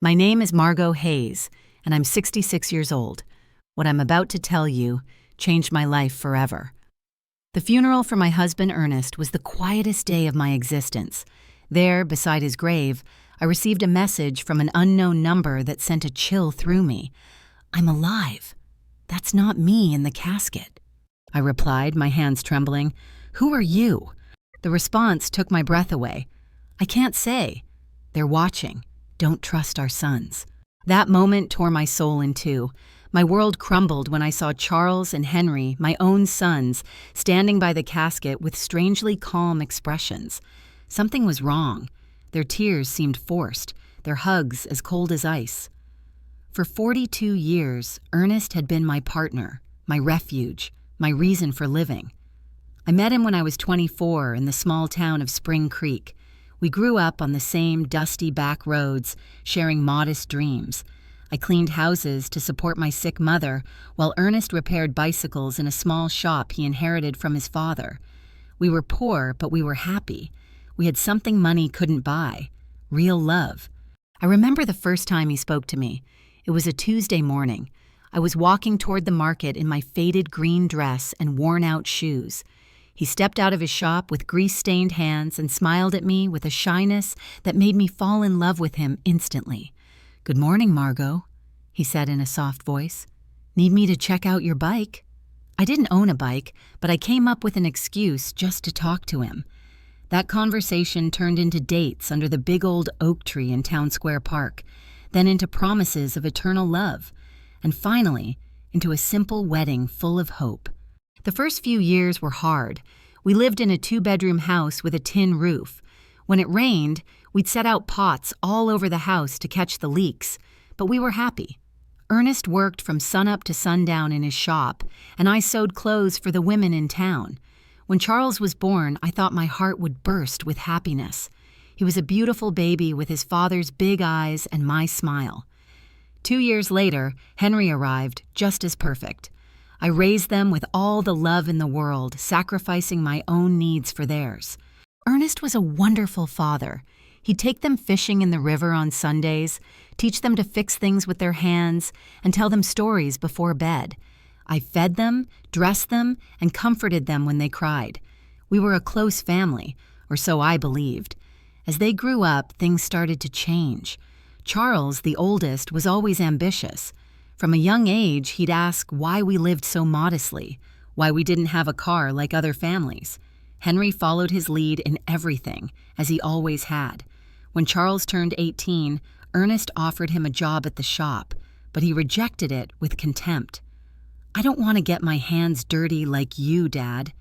My name is Margot Hayes, and I'm 66 years old. What I'm about to tell you changed my life forever. The funeral for my husband Ernest was the quietest day of my existence. There, beside his grave, I received a message from an unknown number that sent a chill through me. "I'm alive. That's not me in the casket." I replied, my hands trembling. "Who are you?" The response took my breath away. "I can't say. They're watching. Don't trust our sons." That moment tore my soul in two. My world crumbled when I saw Charles and Henry, my own sons, standing by the casket with strangely calm expressions. Something was wrong. Their tears seemed forced, their hugs as cold as ice. For 42 years, Ernest had been my partner, my refuge, my reason for living. I met him when I was 24 in the small town of Spring Creek. We grew up on the same dusty back roads, sharing modest dreams. I cleaned houses to support my sick mother, while Ernest repaired bicycles in a small shop he inherited from his father. We were poor, but we were happy. We had something money couldn't buy: real love. I remember the first time he spoke to me. It was a Tuesday morning. I was walking toward the market in my faded green dress and worn-out shoes. He stepped out of his shop with grease-stained hands and smiled at me with a shyness that made me fall in love with him instantly. "Good morning, Margot," he said in a soft voice. "Need me to check out your bike?" I didn't own a bike, but I came up with an excuse just to talk to him. That conversation turned into dates under the big old oak tree in Town Square Park, then into promises of eternal love, and finally into a simple wedding full of hope. The first few years were hard. We lived in a 2-bedroom house with a tin roof. When it rained, we'd set out pots all over the house to catch the leaks, but we were happy. Ernest worked from sunup to sundown in his shop, and I sewed clothes for the women in town. When Charles was born, I thought my heart would burst with happiness. He was a beautiful baby with his father's big eyes and my smile. 2 years later, Henry arrived, just as perfect. I raised them with all the love in the world, sacrificing my own needs for theirs. Ernest was a wonderful father. He'd take them fishing in the river on Sundays, teach them to fix things with their hands, and tell them stories before bed. I fed them, dressed them, and comforted them when they cried. We were a close family, or so I believed. As they grew up, things started to change. Charles, the oldest, was always ambitious. From a young age, he'd ask why we lived so modestly, why we didn't have a car like other families. Henry followed his lead in everything, as he always had. When Charles turned 18, Ernest offered him a job at the shop, but he rejected it with contempt. "I don't want to get my hands dirty like you, Dad.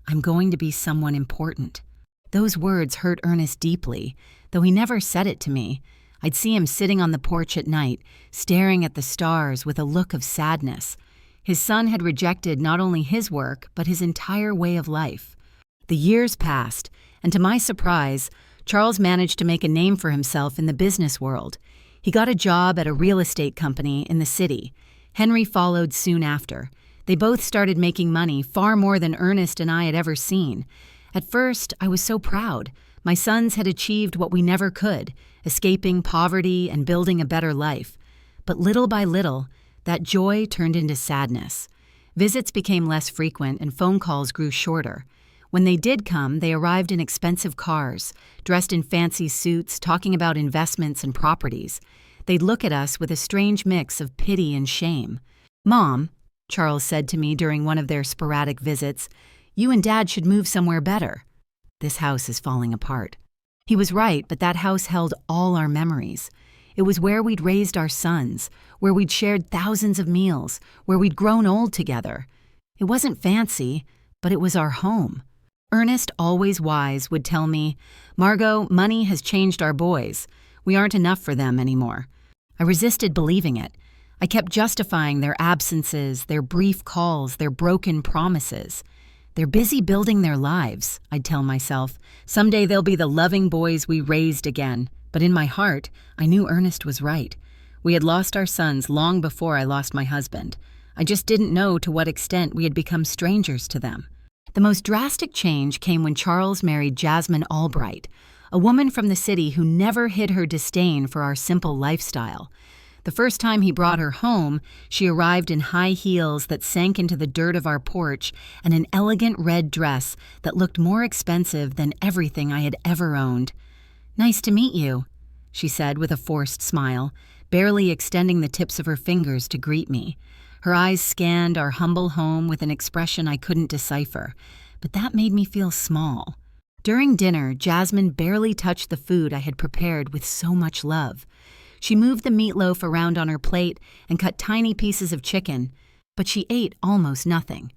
I'm going to be someone important." Those words hurt Ernest deeply, though he never said it to me. I'd see him sitting on the porch at night, staring at the stars with a look of sadness. His son had rejected not only his work, but his entire way of life. The years passed, and to my surprise, Charles managed to make a name for himself in the business world. He got a job at a real estate company in the city. Henry followed soon after. They both started making money, far more than Ernest and I had ever seen. At first, I was so proud. My sons had achieved what we never could, escaping poverty and building a better life. But little by little, that joy turned into sadness. Visits became less frequent and phone calls grew shorter. When they did come, they arrived in expensive cars, dressed in fancy suits, talking about investments and properties. They'd look at us with a strange mix of pity and shame. "Mom," Charles said to me during one of their sporadic visits, "you and Dad should move somewhere better. This house is falling apart." He was right, but that house held all our memories. It was where we'd raised our sons, where we'd shared thousands of meals, where we'd grown old together. It wasn't fancy, but it was our home. Ernest, always wise, would tell me, "Margot, money has changed our boys. We aren't enough for them anymore." I resisted believing it. I kept justifying their absences, their brief calls, their broken promises. "They're busy building their lives," I'd tell myself. "Someday they'll be the loving boys we raised again." But in my heart, I knew Ernest was right. We had lost our sons long before I lost my husband. I just didn't know to what extent we had become strangers to them. The most drastic change came when Charles married Jasmine Albright, a woman from the city who never hid her disdain for our simple lifestyle. The first time he brought her home, she arrived in high heels that sank into the dirt of our porch and an elegant red dress that looked more expensive than everything I had ever owned. "Nice to meet you," she said with a forced smile, barely extending the tips of her fingers to greet me. Her eyes scanned our humble home with an expression I couldn't decipher, but that made me feel small. During dinner, Jasmine barely touched the food I had prepared with so much love. She moved the meatloaf around on her plate and cut tiny pieces of chicken, but she ate almost nothing.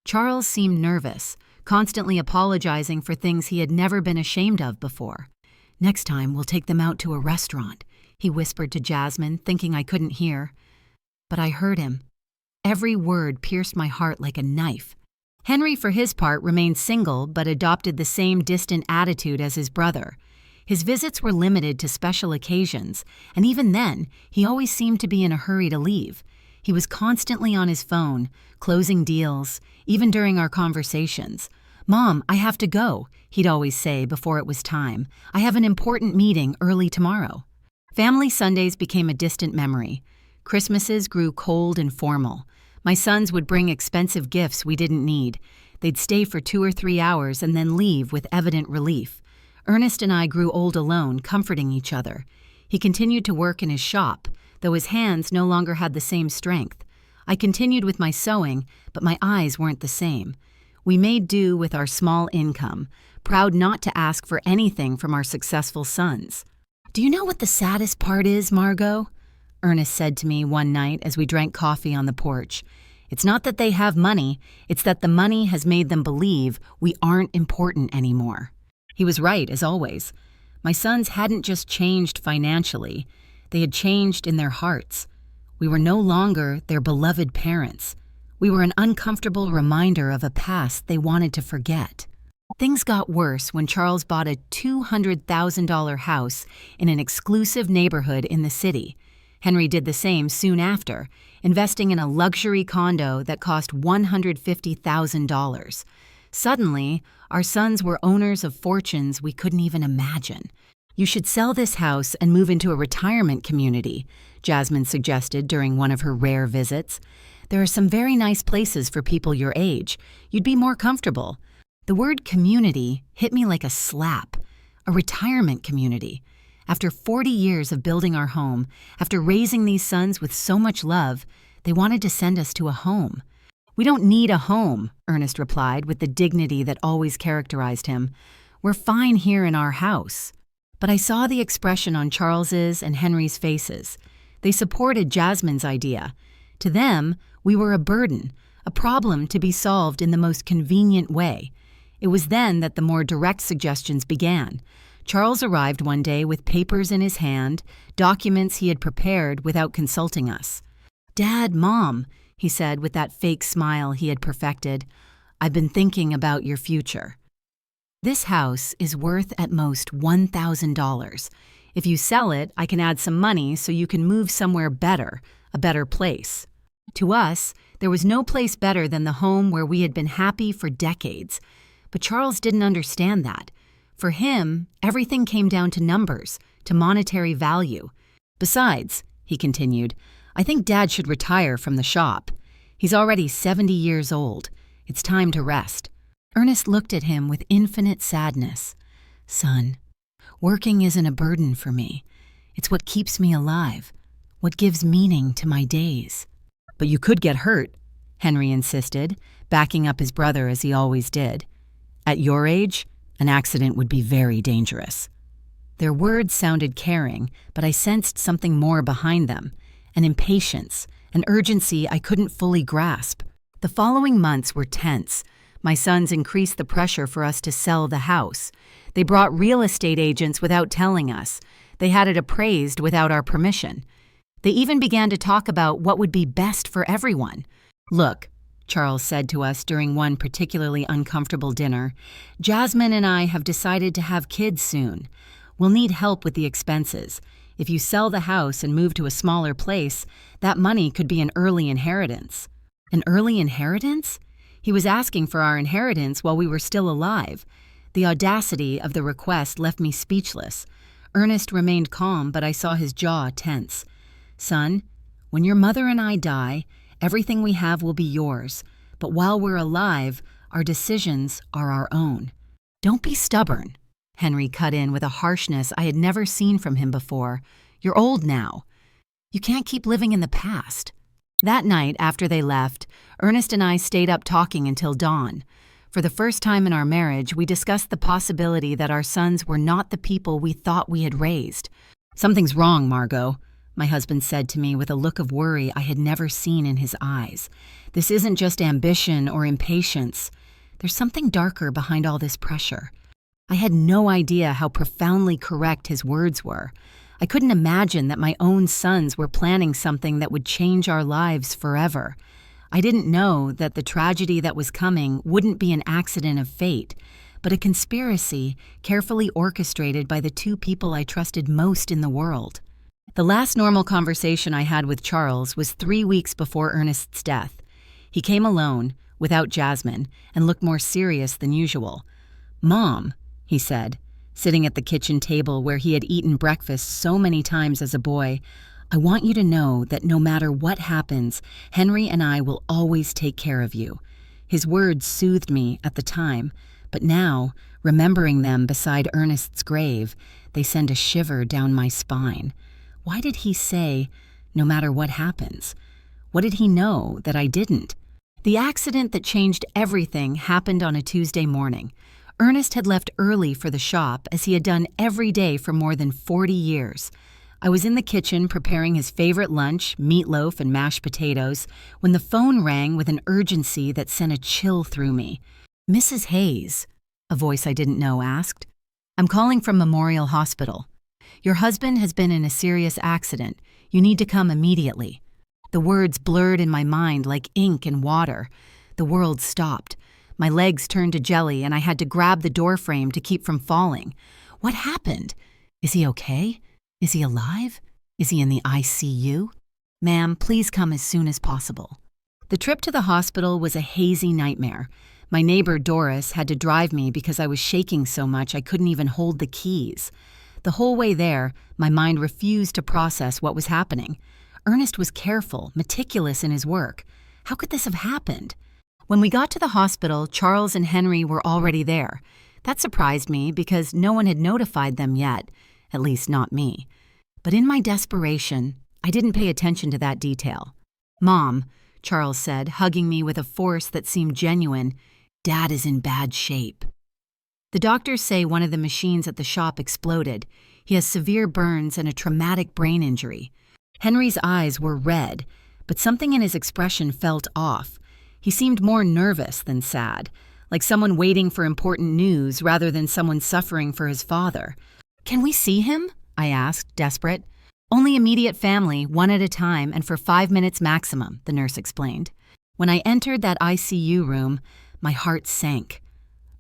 Charles seemed nervous, constantly apologizing for things he had never been ashamed of before. "Next time, we'll take them out to a restaurant," he whispered to Jasmine, thinking I couldn't hear. But I heard him. Every word pierced my heart like a knife. Henry, for his part, remained single but adopted the same distant attitude as his brother. His visits were limited to special occasions, and even then, he always seemed to be in a hurry to leave. He was constantly on his phone, closing deals, even during our conversations. "Mom, I have to go," he'd always say before it was time. "I have an important meeting early tomorrow." Family Sundays became a distant memory. Christmases grew cold and formal. My sons would bring expensive gifts we didn't need. They'd stay for 2 or 3 hours and then leave with evident relief. Ernest and I grew old alone, comforting each other. He continued to work in his shop, though his hands no longer had the same strength. I continued with my sewing, but my eyes weren't the same. We made do with our small income, proud not to ask for anything from our successful sons. "Do you know what the saddest part is, Margot?" Ernest said to me one night as we drank coffee on the porch. "It's not that they have money, it's that the money has made them believe we aren't important anymore." He was right, as always. My sons hadn't just changed financially, they had changed in their hearts. We were no longer their beloved parents. We were an uncomfortable reminder of a past they wanted to forget. Things got worse when Charles bought a $200,000 house in an exclusive neighborhood in the city. Henry did the same soon after, investing in a luxury condo that cost $150,000. Suddenly, our sons were owners of fortunes we couldn't even imagine. "You should sell this house and move into a retirement community," Jasmine suggested during one of her rare visits. "There are some very nice places for people your age. You'd be more comfortable." The word community hit me like a slap. A retirement community. After 40 years of building our home, after raising these sons with so much love, they wanted to send us to a home. "We don't need a home," Ernest replied with the dignity that always characterized him. "We're fine here in our house." But I saw the expression on Charles's and Henry's faces. They supported Jasmine's idea. To them, we were a burden, a problem to be solved in the most convenient way. It was then that the more direct suggestions began. Charles arrived one day with papers in his hand, documents he had prepared without consulting us. "Dad, Mom," he said with that fake smile he had perfected, "I've been thinking about your future. This house is worth at most $1,000. If you sell it, I can add some money so you can move somewhere better, a better place." To us, there was no place better than the home where we had been happy for decades. But Charles didn't understand that. For him, everything came down to numbers, to monetary value. "Besides," he continued, "I think Dad should retire from the shop. He's already 70 years old. It's time to rest." Ernest looked at him with infinite sadness. "Son, working isn't a burden for me. It's what keeps me alive, what gives meaning to my days." "But you could get hurt," Henry insisted, backing up his brother as he always did. "At your age, an accident would be very dangerous." Their words sounded caring, but I sensed something more behind them, an impatience, an urgency I couldn't fully grasp. The following months were tense. My sons increased the pressure for us to sell the house. They brought real estate agents without telling us. They had it appraised without our permission. They even began to talk about what would be best for everyone. "Look," Charles said to us during one particularly uncomfortable dinner, "Jasmine and I have decided to have kids soon. We'll need help with the expenses. If you sell the house and move to a smaller place, that money could be an early inheritance." An early inheritance? He was asking for our inheritance while we were still alive. The audacity of the request left me speechless. Ernest remained calm, but I saw his jaw tense. "Son, when your mother and I die, everything we have will be yours. But while we're alive, our decisions are our own." "Don't be stubborn," Henry cut in with a harshness I had never seen from him before. "You're old now. You can't keep living in the past." That night, after they left, Ernest and I stayed up talking until dawn. For the first time in our marriage, we discussed the possibility that our sons were not the people we thought we had raised. "Something's wrong, Margot," my husband said to me with a look of worry I had never seen in his eyes. "This isn't just ambition or impatience. There's something darker behind all this pressure." I had no idea how profoundly correct his words were. I couldn't imagine that my own sons were planning something that would change our lives forever. I didn't know that the tragedy that was coming wouldn't be an accident of fate, but a conspiracy carefully orchestrated by the two people I trusted most in the world. The last normal conversation I had with Charles was 3 weeks before Ernest's death. He came alone, without Jasmine, and looked more serious than usual. "Mom," he said, sitting at the kitchen table where he had eaten breakfast so many times as a boy, "I want you to know that no matter what happens, Henry and I will always take care of you." His words soothed me at the time, but now, remembering them beside Ernest's grave, they send a shiver down my spine. Why did he say, "no matter what happens"? What did he know that I didn't? The accident that changed everything happened on a Tuesday morning. Ernest had left early for the shop, as he had done every day for more than 40 years. I was in the kitchen preparing his favorite lunch, meatloaf and mashed potatoes, when the phone rang with an urgency that sent a chill through me. "Mrs. Hayes," a voice I didn't know asked. "I'm calling from Memorial Hospital. Your husband has been in a serious accident. You need to come immediately." The words blurred in my mind like ink and water. The world stopped. My legs turned to jelly, and I had to grab the doorframe to keep from falling. What happened? Is he okay? Is he alive? Is he in the ICU? "Ma'am, please come as soon as possible." The trip to the hospital was a hazy nightmare. My neighbor Doris had to drive me because I was shaking so much I couldn't even hold the keys. The whole way there, my mind refused to process what was happening. Ernest was careful, meticulous in his work. How could this have happened? When we got to the hospital, Charles and Henry were already there. That surprised me because no one had notified them yet, at least not me. But in my desperation, I didn't pay attention to that detail. "Mom," Charles said, hugging me with a force that seemed genuine, "Dad is in bad shape." The doctors say one of the machines at the shop exploded. He has severe burns and a traumatic brain injury. Henry's eyes were red, but something in his expression felt off. He seemed more nervous than sad, like someone waiting for important news rather than someone suffering for his father. "Can we see him?" I asked, desperate. "Only immediate family, one at a time, and for 5 minutes maximum," the nurse explained. When I entered that ICU room, my heart sank.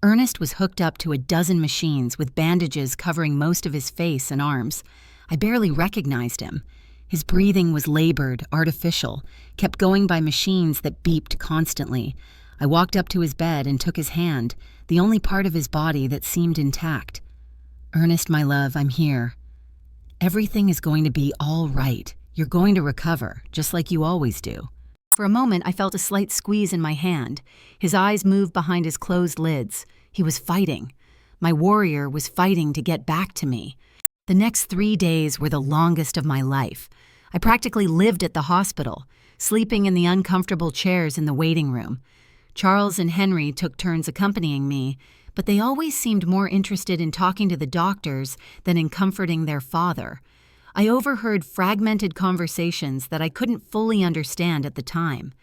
Ernest was hooked up to a dozen machines with bandages covering most of his face and arms. I barely recognized him. His breathing was labored, artificial, kept going by machines that beeped constantly. I walked up to his bed and took his hand, the only part of his body that seemed intact. "Ernest, my love, I'm here. Everything is going to be all right. You're going to recover, just like you always do." For a moment, I felt a slight squeeze in my hand. His eyes moved behind his closed lids. He was fighting. My warrior was fighting to get back to me. The next 3 days were the longest of my life. I practically lived at the hospital, sleeping in the uncomfortable chairs in the waiting room. Charles and Henry took turns accompanying me, but they always seemed more interested in talking to the doctors than in comforting their father. I overheard fragmented conversations that I couldn't fully understand at the time.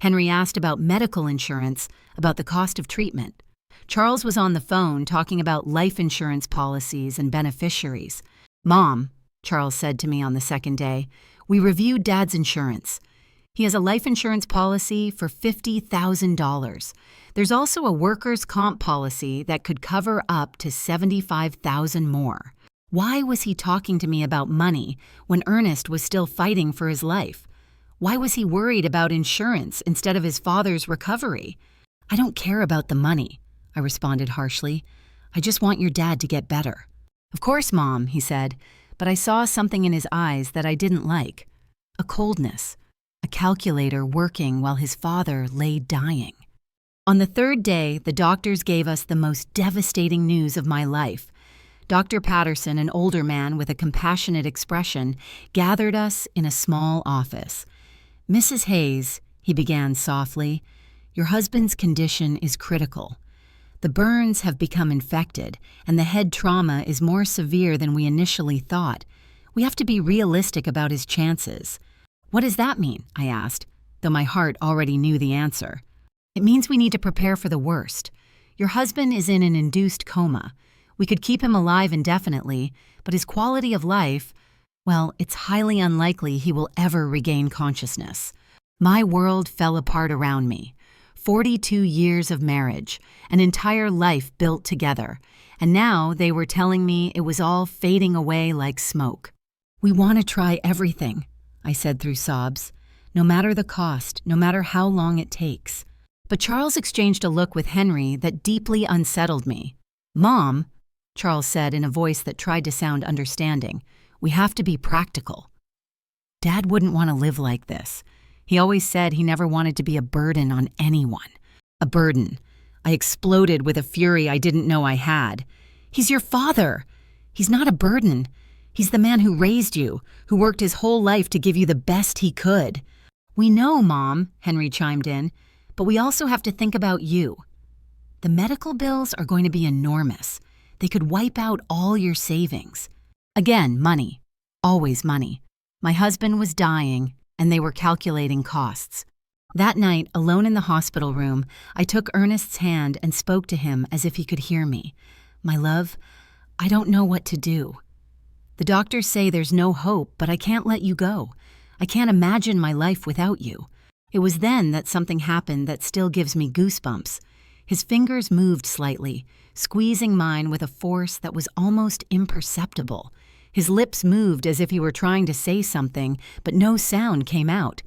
Henry asked about medical insurance, about the cost of treatment. Charles was on the phone talking about life insurance policies and beneficiaries. "Mom," Charles said to me on the second day, "we reviewed Dad's insurance. He has a life insurance policy for $50,000. There's also a workers' comp policy that could cover up to $75,000 more." Why was he talking to me about money when Ernest was still fighting for his life? Why was he worried about insurance instead of his father's recovery? "I don't care about the money," I responded harshly. I just want your dad to get better." "Of course, Mom," he said, but I saw something in his eyes that I didn't like. A coldness, a calculator working while his father lay dying. On the third day, the doctors gave us the most devastating news of my life. Dr. Patterson, an older man with a compassionate expression, gathered us in a small office. "Mrs. Hayes," he began softly, "your husband's condition is critical. The burns have become infected, and the head trauma is more severe than we initially thought. We have to be realistic about his chances." "What does that mean?" I asked, though my heart already knew the answer. "It means we need to prepare for the worst. Your husband is in an induced coma. We could keep him alive indefinitely, but his quality of life, well, it's highly unlikely he will ever regain consciousness." My world fell apart around me. 42 years of marriage, an entire life built together, and now they were telling me it was all fading away like smoke. "We want to try everything," I said through sobs, "no matter the cost, no matter how long it takes." But Charles exchanged a look with Henry that deeply unsettled me. "Mom," Charles said in a voice that tried to sound understanding, "we have to be practical. Dad wouldn't want to live like this. He always said he never wanted to be a burden on anyone." A burden. I exploded with a fury I didn't know I had. "He's your father. He's not a burden. He's the man who raised you, who worked his whole life to give you the best he could." "We know, Mom," Henry chimed in, "but we also have to think about you. The medical bills are going to be enormous. They could wipe out all your savings." Again, money. Always money. My husband was dying, and they were calculating costs. That night, alone in the hospital room, I took Ernest's hand and spoke to him as if he could hear me. "My love, I don't know what to do. The doctors say there's no hope, but I can't let you go. I can't imagine my life without you." It was then that something happened that still gives me goosebumps. His fingers moved slightly, squeezing mine with a force that was almost imperceptible. His lips moved as if he were trying to say something, but no sound came out.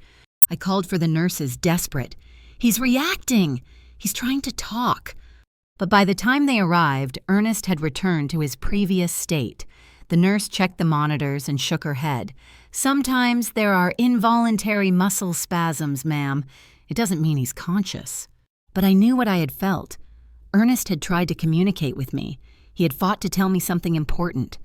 I called for the nurses, desperate. "He's reacting! He's trying to talk." But by the time they arrived, Ernest had returned to his previous state. The nurse checked the monitors and shook her head. "Sometimes there are involuntary muscle spasms, ma'am. It doesn't mean he's conscious." But I knew what I had felt. Ernest had tried to communicate with me. He had fought to tell me something important.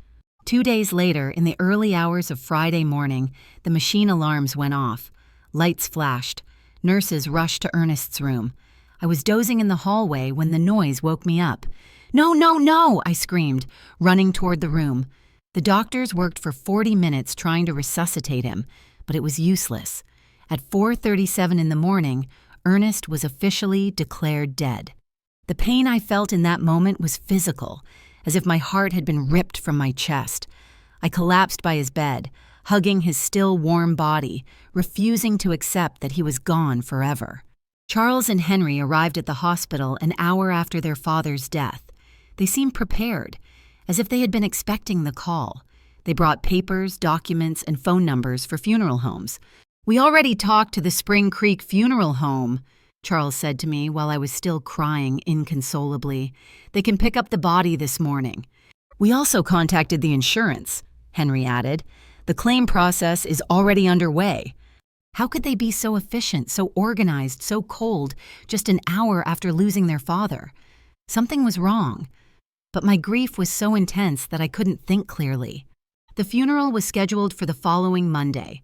2 days later, in the early hours of Friday morning, the machine alarms went off. Lights flashed. Nurses rushed to Ernest's room. I was dozing in the hallway when the noise woke me up. "No, no, no!" I screamed, running toward the room. The doctors worked for 40 minutes trying to resuscitate him, but it was useless. At 4:37 in the morning, Ernest was officially declared dead. The pain I felt in that moment was physical, as if my heart had been ripped from my chest. I collapsed by his bed, hugging his still warm body, refusing to accept that he was gone forever. Charles and Henry arrived at the hospital an hour after their father's death. They seemed prepared, as if they had been expecting the call. They brought papers, documents, and phone numbers for funeral homes. "We already talked to the Spring Creek Funeral Home," Charles said to me while I was still crying inconsolably. "They can pick up the body this morning." "We also contacted the insurance," Henry added. "The claim process is already underway." How could they be so efficient, so organized, so cold, just an hour after losing their father? Something was wrong. But my grief was so intense that I couldn't think clearly. The funeral was scheduled for the following Monday.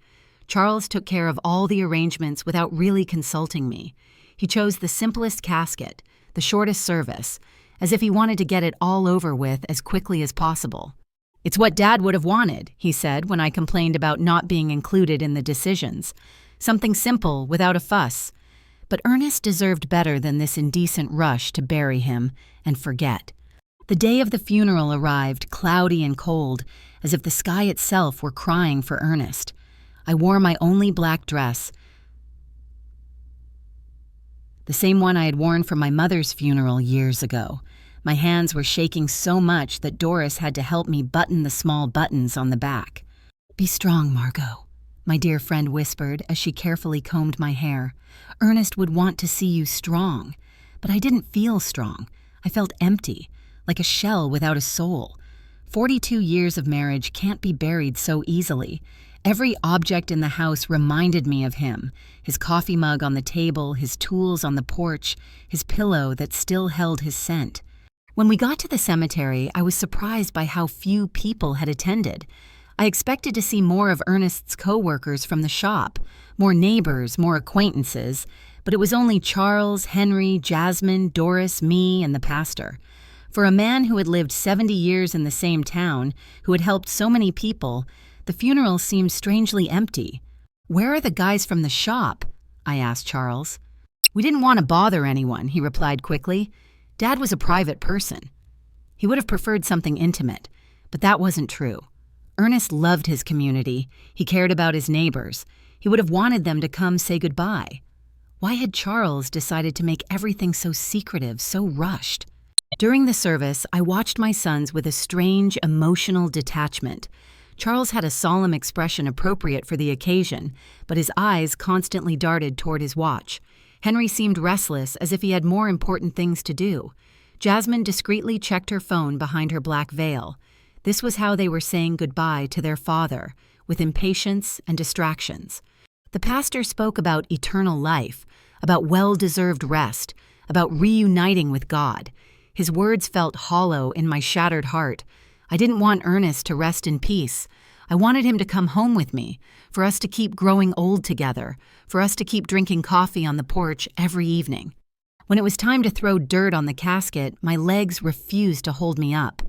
Charles took care of all the arrangements without really consulting me. He chose the simplest casket, the shortest service, as if he wanted to get it all over with as quickly as possible. "It's what Dad would have wanted," he said when I complained about not being included in the decisions. "Something simple, without a fuss." But Ernest deserved better than this indecent rush to bury him and forget. The day of the funeral arrived, cloudy and cold, as if the sky itself were crying for Ernest. I wore my only black dress, the same one I had worn for my mother's funeral years ago. My hands were shaking so much that Doris had to help me button the small buttons on the back. "Be strong, Margot," my dear friend whispered as she carefully combed my hair. "Ernest would want to see you strong." But I didn't feel strong. I felt empty, like a shell without a soul. 42 years of marriage can't be buried so easily. Every object in the house reminded me of him. His coffee mug on the table, his tools on the porch, his pillow that still held his scent. When we got to the cemetery, I was surprised by how few people had attended. I expected to see more of Ernest's co-workers from the shop, more neighbors, more acquaintances, but it was only Charles, Henry, Jasmine, Doris, me, and the pastor. For a man who had lived 70 years in the same town, who had helped so many people, the funeral seemed strangely empty. "Where are the guys from the shop?" I asked Charles. "We didn't want to bother anyone," he replied quickly. "Dad was a private person." He would have preferred something intimate, but that wasn't true. Ernest loved his community. He cared about his neighbors. He would have wanted them to come say goodbye. Why had Charles decided to make everything so secretive, so rushed? During the service, I watched my sons with a strange, emotional detachment. Charles had a solemn expression appropriate for the occasion, but his eyes constantly darted toward his watch. Henry seemed restless, as if he had more important things to do. Jasmine discreetly checked her phone behind her black veil. This was how they were saying goodbye to their father, with impatience and distractions. The pastor spoke about eternal life, about well-deserved rest, about reuniting with God. His words felt hollow in my shattered heart. I didn't want Ernest to rest in peace. I wanted him to come home with me, for us to keep growing old together, for us to keep drinking coffee on the porch every evening. When it was time to throw dirt on the casket, my legs refused to hold me up.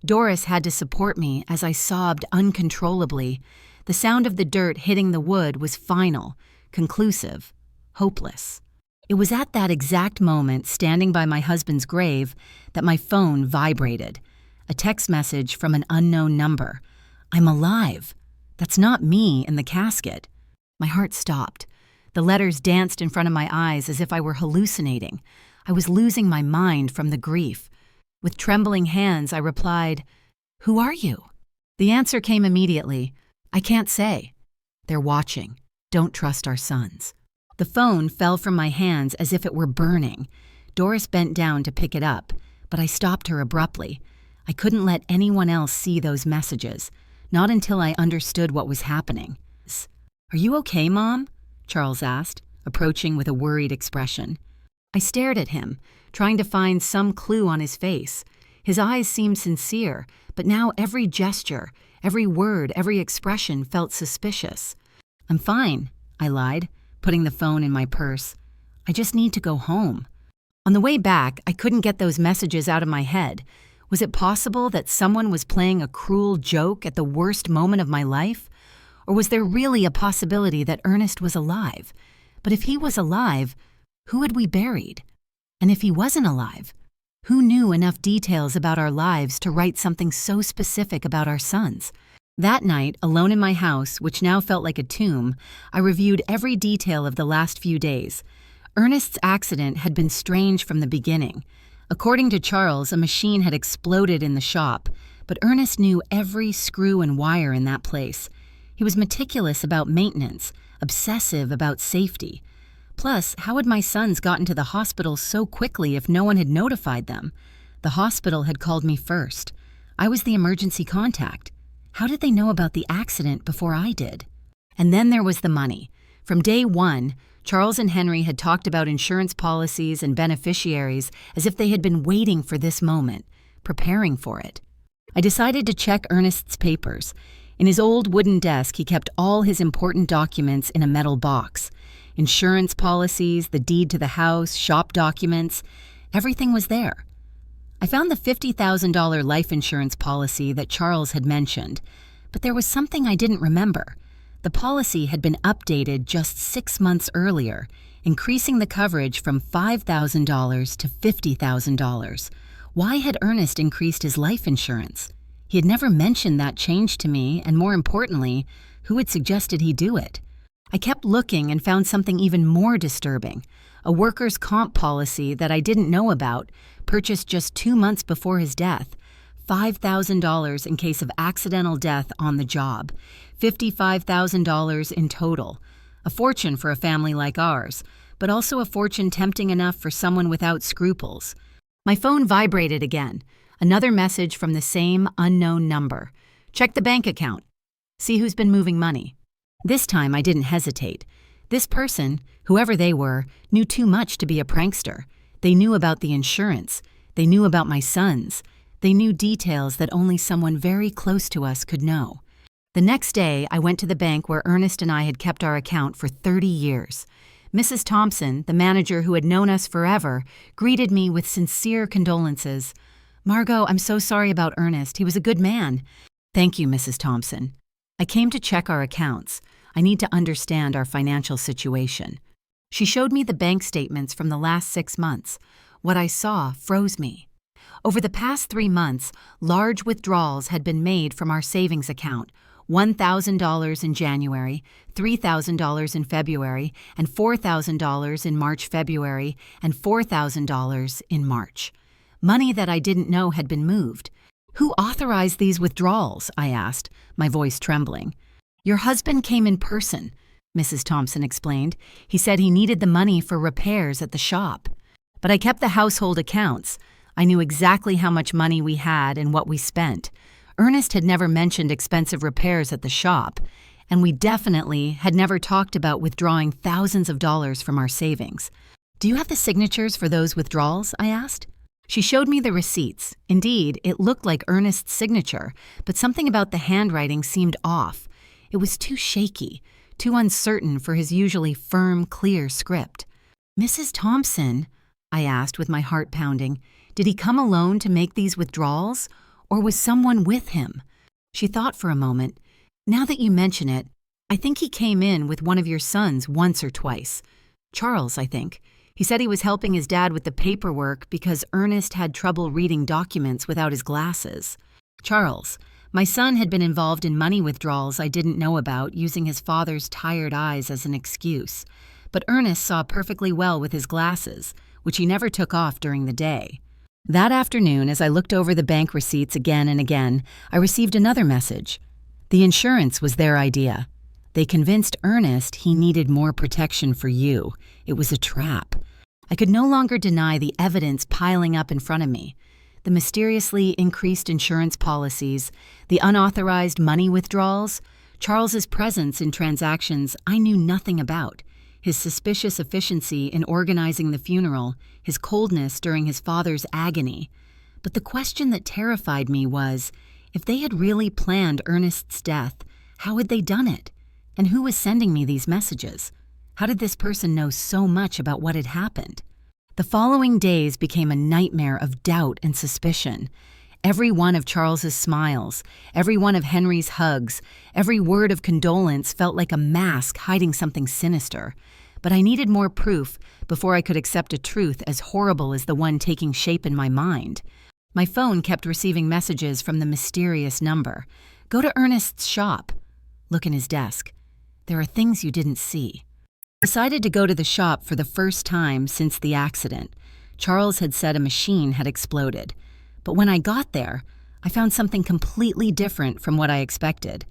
Doris had to support me as I sobbed uncontrollably. The sound of the dirt hitting the wood was final, conclusive, hopeless. It was at that exact moment, standing by my husband's grave, that my phone vibrated. A text message from an unknown number. "I'm alive. That's not me in the casket." My heart stopped. The letters danced in front of my eyes as if I were hallucinating. I was losing my mind from the grief. With trembling hands, I replied, "Who are you?" The answer came immediately. "I can't say. They're watching. Don't trust our sons." The phone fell from my hands as if it were burning. Doris bent down to pick it up, but I stopped her abruptly. I couldn't let anyone else see those messages, not until I understood what was happening. "Are you okay, Mom?" Charles asked, approaching with a worried expression. I stared at him, trying to find some clue on his face. His eyes seemed sincere, but now every gesture, every word, every expression felt suspicious. "I'm fine," I lied, putting the phone in my purse. "I just need to go home." On the way back, I couldn't get those messages out of my head. Was it possible that someone was playing a cruel joke at the worst moment of my life? Or was there really a possibility that Ernest was alive? But if he was alive, who had we buried? And if he wasn't alive, who knew enough details about our lives to write something so specific about our sons? That night, alone in my house, which now felt like a tomb, I reviewed every detail of the last few days. Ernest's accident had been strange from the beginning. According to Charles, a machine had exploded in the shop, but Ernest knew every screw and wire in that place. He was meticulous about maintenance, obsessive about safety. Plus, how had my sons gotten to the hospital so quickly if no one had notified them? The hospital had called me first. I was the emergency contact. How did they know about the accident before I did? And then there was the money. From day one, Charles and Henry had talked about insurance policies and beneficiaries as if they had been waiting for this moment, preparing for it. I decided to check Ernest's papers. In his old wooden desk, he kept all his important documents in a metal box. Insurance policies, the deed to the house, shop documents, everything was there. I found the $50,000 life insurance policy that Charles had mentioned, but there was something I didn't remember. The policy had been updated just 6 months earlier, increasing the coverage from $5,000 to $50,000. Why had Ernest increased his life insurance? He had never mentioned that change to me, and more importantly, who had suggested he do it? I kept looking and found something even more disturbing. A workers' comp policy that I didn't know about, purchased just 2 months before his death. $5,000 in case of accidental death on the job. $55,000 in total. A fortune for a family like ours, but also a fortune tempting enough for someone without scruples. My phone vibrated again. Another message from the same unknown number. Check the bank account. See who's been moving money. This time I didn't hesitate. This person, whoever they were, knew too much to be a prankster. They knew about the insurance. They knew about my sons. They knew details that only someone very close to us could know. The next day, I went to the bank where Ernest and I had kept our account for 30 years. Mrs. Thompson, the manager who had known us forever, greeted me with sincere condolences. "Margot, I'm so sorry about Ernest. He was a good man." "Thank you, Mrs. Thompson. I came to check our accounts. I need to understand our financial situation." She showed me the bank statements from the last 6 months. What I saw froze me. Over the past 3 months, large withdrawals had been made from our savings account. $1,000 in January, $3,000 in February, and $4,000 in March-February, and $4,000 in March. Money that I didn't know had been moved. "Who authorized these withdrawals?" I asked, my voice trembling. "Your husband came in person," Mrs. Thompson explained. "He said he needed the money for repairs at the shop. But I kept the household accounts. I knew exactly how much money we had and what we spent. Ernest had never mentioned expensive repairs at the shop, and we definitely had never talked about withdrawing thousands of dollars from our savings." "Do you have the signatures for those withdrawals?" I asked. She showed me the receipts. Indeed, it looked like Ernest's signature, but something about the handwriting seemed off. It was too shaky, too uncertain for his usually firm, clear script. "Mrs. Thompson," I asked with my heart pounding, "did he come alone to make these withdrawals? Or was someone with him?" She thought for a moment. "Now that you mention it, I think he came in with one of your sons once or twice. Charles, I think. He said he was helping his dad with the paperwork because Ernest had trouble reading documents without his glasses." Charles. My son had been involved in money withdrawals I didn't know about, using his father's tired eyes as an excuse. But Ernest saw perfectly well with his glasses, which he never took off during the day. That afternoon, as I looked over the bank receipts again and again, I received another message. The insurance was their idea. They convinced Ernest he needed more protection for you. It was a trap. I could no longer deny the evidence piling up in front of me. The mysteriously increased insurance policies, the unauthorized money withdrawals, Charles's presence in transactions I knew nothing about, his suspicious efficiency in organizing the funeral, his coldness during his father's agony. But the question that terrified me was, if they had really planned Ernest's death, how had they done it? And who was sending me these messages? How did this person know so much about what had happened? The following days became a nightmare of doubt and suspicion. Every one of Charles's smiles, every one of Henry's hugs, every word of condolence felt like a mask hiding something sinister. But I needed more proof before I could accept a truth as horrible as the one taking shape in my mind. My phone kept receiving messages from the mysterious number. "Go to Ernest's shop." "Look in his desk. There are things you didn't see." I decided to go to the shop for the first time since the accident. Charles had said a machine had exploded. But when I got there, I found something completely different from what I expected.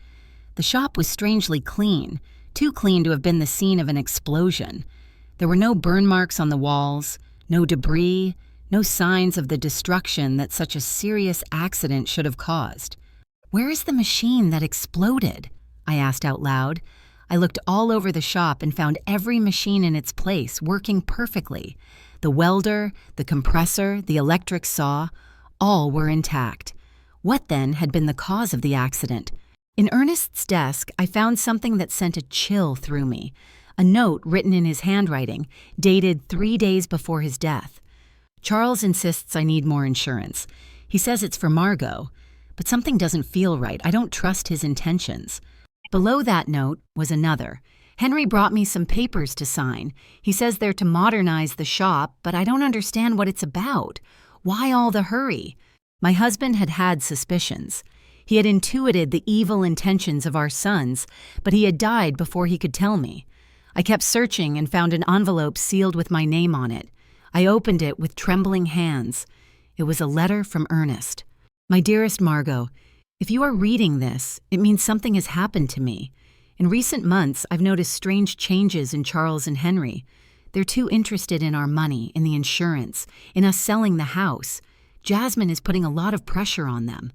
The shop was strangely clean, too clean to have been the scene of an explosion. There were no burn marks on the walls, no debris, no signs of the destruction that such a serious accident should have caused. "Where is the machine that exploded?" I asked out loud. I looked all over the shop and found every machine in its place, working perfectly. The welder, the compressor, the electric saw, all were intact. What then had been the cause of the accident? In Ernest's desk, I found something that sent a chill through me. A note written in his handwriting, dated 3 days before his death. "Charles insists I need more insurance. He says it's for Margot, but something doesn't feel right. I don't trust his intentions." Below that note was another. "Henry brought me some papers to sign. He says they're to modernize the shop, but I don't understand what it's about. Why all the hurry?" My husband had had suspicions. He had intuited the evil intentions of our sons, but he had died before he could tell me. I kept searching and found an envelope sealed with my name on it. I opened it with trembling hands. It was a letter from Ernest. "My dearest Margot, if you are reading this, it means something has happened to me. In recent months, I've noticed strange changes in Charles and Henry. They're too interested in our money, in the insurance, in us selling the house. Jasmine is putting a lot of pressure on them.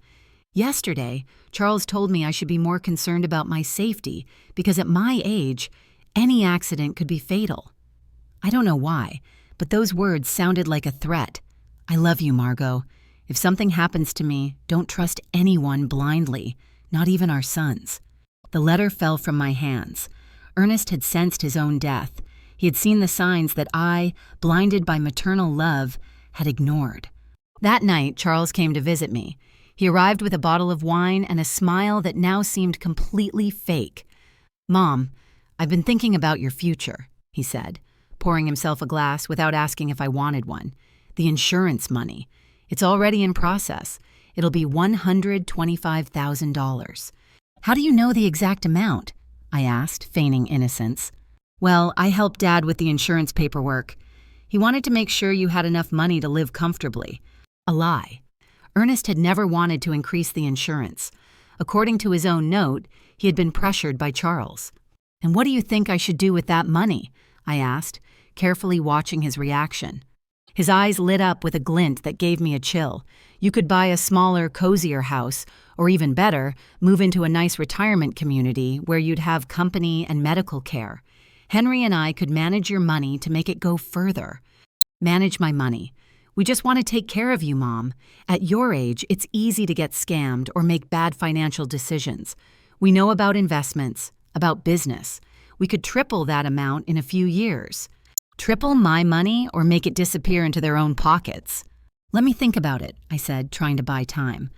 Yesterday, Charles told me I should be more concerned about my safety because at my age, any accident could be fatal. I don't know why, but those words sounded like a threat. I love you, Margot. If something happens to me, don't trust anyone blindly, not even our sons. The letter fell from my hands. Ernest had sensed his own death. He had seen the signs that I, blinded by maternal love, had ignored. That night, Charles came to visit me. He arrived with a bottle of wine and a smile that now seemed completely fake. "Mom, I've been thinking about your future," he said, pouring himself a glass without asking if I wanted one. "The insurance money. It's already in process. It'll be $125,000. "How do you know the exact amount?" I asked, feigning innocence. "Well, I helped Dad with the insurance paperwork. He wanted to make sure you had enough money to live comfortably." A lie. Ernest had never wanted to increase the insurance. According to his own note, he had been pressured by Charles. "And what do you think I should do with that money?" I asked, carefully watching his reaction. His eyes lit up with a glint that gave me a chill. "You could buy a smaller, cozier house, or even better, move into a nice retirement community where you'd have company and medical care. Henry and I could manage your money to make it go further." "Manage my money. We just want to take care of you, Mom. At your age, it's easy to get scammed or make bad financial decisions. We know about investments, about business. We could triple that amount in a few years." "Triple my money or make it disappear into their own pockets?" "Let me think about it," I said, trying to buy time.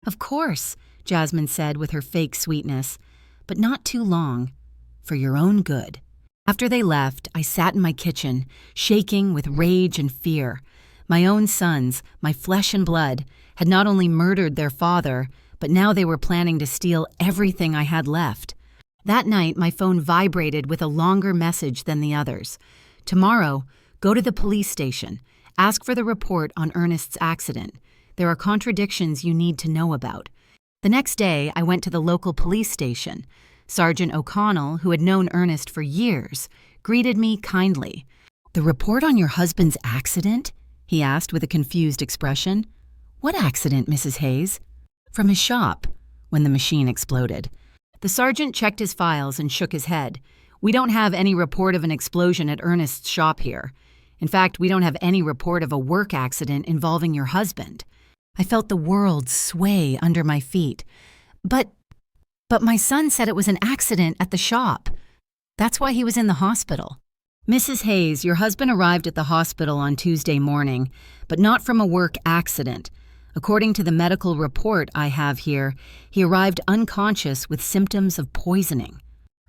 "Of course," Jasmine said with her fake sweetness, "but not too long. For your own good." After they left, I sat in my kitchen, shaking with rage and fear. My own sons, my flesh and blood, had not only murdered their father, but now they were planning to steal everything I had left. That night, my phone vibrated with a longer message than the others. "Tomorrow, go to the police station. Ask for the report on Ernest's accident. There are contradictions you need to know about." The next day, I went to the local police station. Sergeant O'Connell, who had known Ernest for years, greeted me kindly. "The report on your husband's accident?" he asked with a confused expression. "What accident, Mrs. Hayes?" "From his shop," when the machine exploded. The sergeant checked his files and shook his head. "We don't have any report of an explosion at Ernest's shop here. In fact, we don't have any report of a work accident involving your husband." I felt the world sway under my feet. But my son said it was an accident at the shop. That's why he was in the hospital." "Mrs. Hayes, your husband arrived at the hospital on Tuesday morning, but not from a work accident. According to the medical report I have here, he arrived unconscious with symptoms of poisoning."